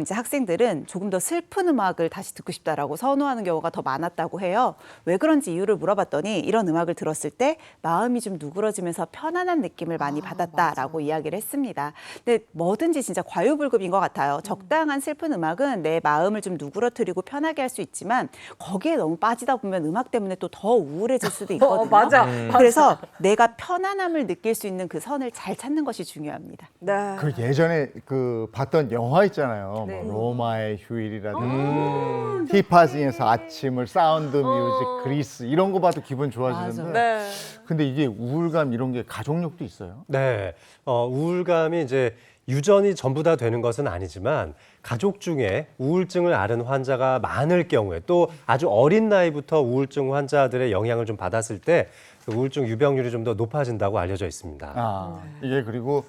이제 학생들은 조금 더 슬픈 음악을 다시 듣고 싶다라고 선호하는 경우가 더 많았다고 해요. 왜 그런지 이유를 물어봤더니 이런 음악을 들었을 때 마음이 좀 누그러지면서 편안한 느낌을 많이 받았다라고 이야기를 했습니다. 근데 뭐든지 진짜 과유불급인 것 같아요. 적당한 슬픈 음악은 내 마음을 좀 누그러뜨리고 편하게 할 수 있지만 거기에 너무 빠지다 보면 음악 때문에 또 더 우울해질 수도 있거든요. 맞아. 그래서 내가 편안함을 느낄 수 있는 그 선을 잘 찾는 것이 중요합니다. 네. 그 예전에 그 봤던 영화 있잖아요. 뭐 로마의 휴일이라든지 티파지에서 아침을 사운드 뮤직 그리스 이런 거 봐도 기분 좋아지는데. 네. 근데 이게 우울감 이런 게 가족력도 있어요. 네, 우울감이 이제 유전이 전부 다 되는 것은 아니지만 가족 중에 우울증을 앓은 환자가 많을 경우에 또 아주 어린 나이부터 우울증 환자들의 영향을 좀 받았을 때 그 우울증 유병률이 좀 더 높아진다고 알려져 있습니다. 이게 그리고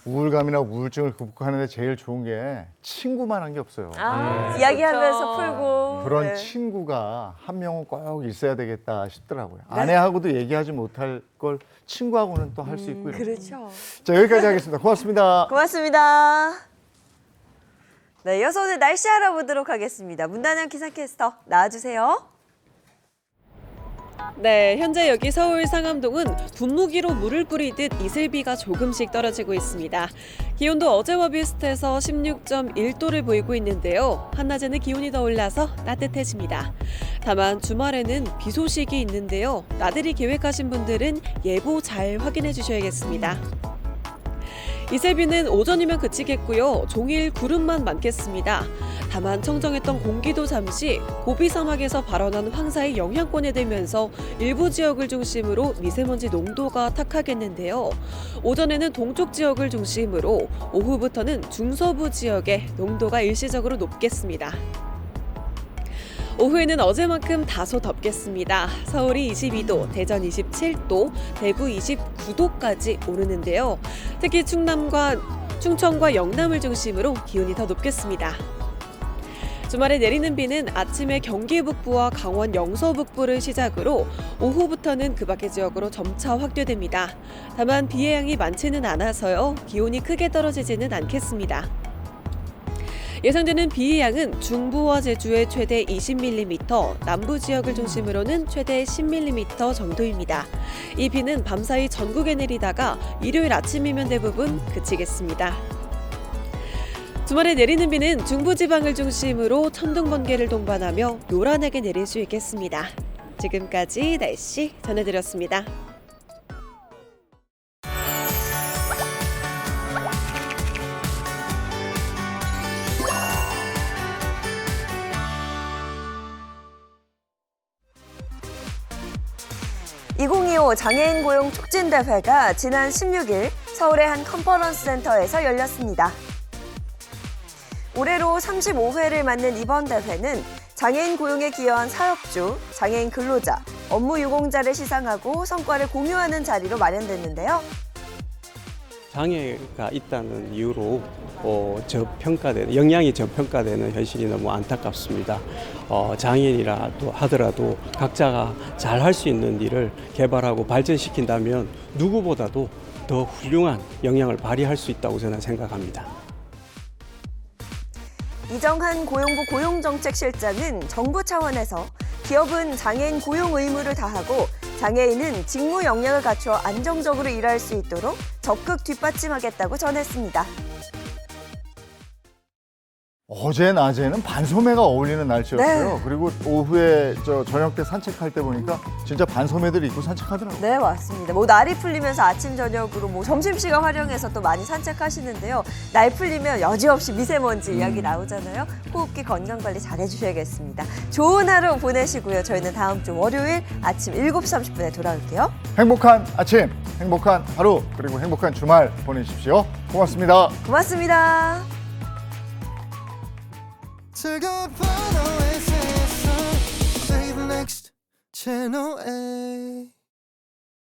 우울감이나 우울증을 극복하는 데 제일 좋은 게 친구만한 게 없어요. 이야기하면서 풀고. 그런 네. 친구가 한 명은 꼭 있어야 되겠다 싶더라고요. 아내하고도 얘기하지 못할 걸 친구하고는 또 할 수 있고. 이렇게. 그렇죠. 자, 여기까지 하겠습니다. 고맙습니다. 고맙습니다. 네, 이어서 오늘 날씨 알아보도록 하겠습니다. 문단영 기상캐스터 나와주세요. 네, 현재 여기 서울 상암동은 분무기로 물을 뿌리듯 이슬비가 조금씩 떨어지고 있습니다. 기온도 어제와 비슷해서 16.1도를 보이고 있는데요. 한낮에는 기온이 더 올라서 따뜻해집니다. 다만 주말에는 비 소식이 있는데요. 나들이 계획하신 분들은 예보 잘 확인해 주셔야겠습니다. 이슬비는 오전이면 그치겠고요. 종일 구름만 많겠습니다. 다만 청정했던 공기도 잠시 고비 사막에서 발원한 황사의 영향권에 들면서 일부 지역을 중심으로 미세먼지 농도가 탁하겠는데요. 오전에는 동쪽 지역을 중심으로 오후부터는 중서부 지역에 농도가 일시적으로 높겠습니다. 오후에는 어제만큼 다소 덥겠습니다. 서울이 22도, 대전 27도, 대구 29도까지 오르는데요. 특히 충청과 영남을 중심으로 기온이 더 높겠습니다. 주말에 내리는 비는 아침에 경기 북부와 강원 영서 북부를 시작으로 오후부터는 그 밖의 지역으로 점차 확대됩니다. 다만 비의 양이 많지는 않아서요. 기온이 크게 떨어지지는 않겠습니다. 예상되는 비의 양은 중부와 제주에 최대 20mm, 남부 지역을 중심으로는 최대 10mm 정도입니다. 이 비는 밤사이 전국에 내리다가 일요일 아침이면 대부분 그치겠습니다. 주말에 내리는 비는 중부지방을 중심으로 천둥 번개를 동반하며 요란하게 내릴 수 있겠습니다. 지금까지 날씨 전해드렸습니다. 2025 장애인 고용 촉진대회가 지난 16일 서울의 한 컨퍼런스 센터에서 열렸습니다. 올해로 35회를 맞는 이번 대회는 장애인 고용에 기여한 사업주, 장애인 근로자, 업무 유공자를 시상하고 성과를 공유하는 자리로 마련됐는데요. 장애가 있다는 이유로 저평가되는, 영향이 저평가되는 현실이 너무 안타깝습니다. 장애인이라도 하더라도 각자가 잘 할 수 있는 일을 개발하고 발전시킨다면 누구보다도 더 훌륭한 영향을 발휘할 수 있다고 저는 생각합니다. 이정한 고용부 고용정책실장은 정부 차원에서 기업은 장애인 고용 의무를 다하고 장애인은 직무 역량을 갖추어 안정적으로 일할 수 있도록 적극 뒷받침하겠다고 전했습니다. 어제 낮에는 반소매가 어울리는 날씨였어요. 네. 그리고 오후에 저녁 때 산책할 때 보니까 진짜 반소매들 입고 산책하더라고요. 네, 맞습니다. 날이 풀리면서 아침 저녁으로 점심시간 활용해서 또 많이 산책하시는데요. 날 풀리면 여지없이 미세먼지 이야기 나오잖아요. 호흡기 건강관리 잘 해주셔야겠습니다. 좋은 하루 보내시고요. 저희는 다음 주 월요일 아침 7시 30분에 돌아올게요. 행복한 아침, 행복한 하루, 그리고 행복한 주말 보내십시오. 고맙습니다. 고맙습니다. 즐거운 밤 오아시스 Save the next channel A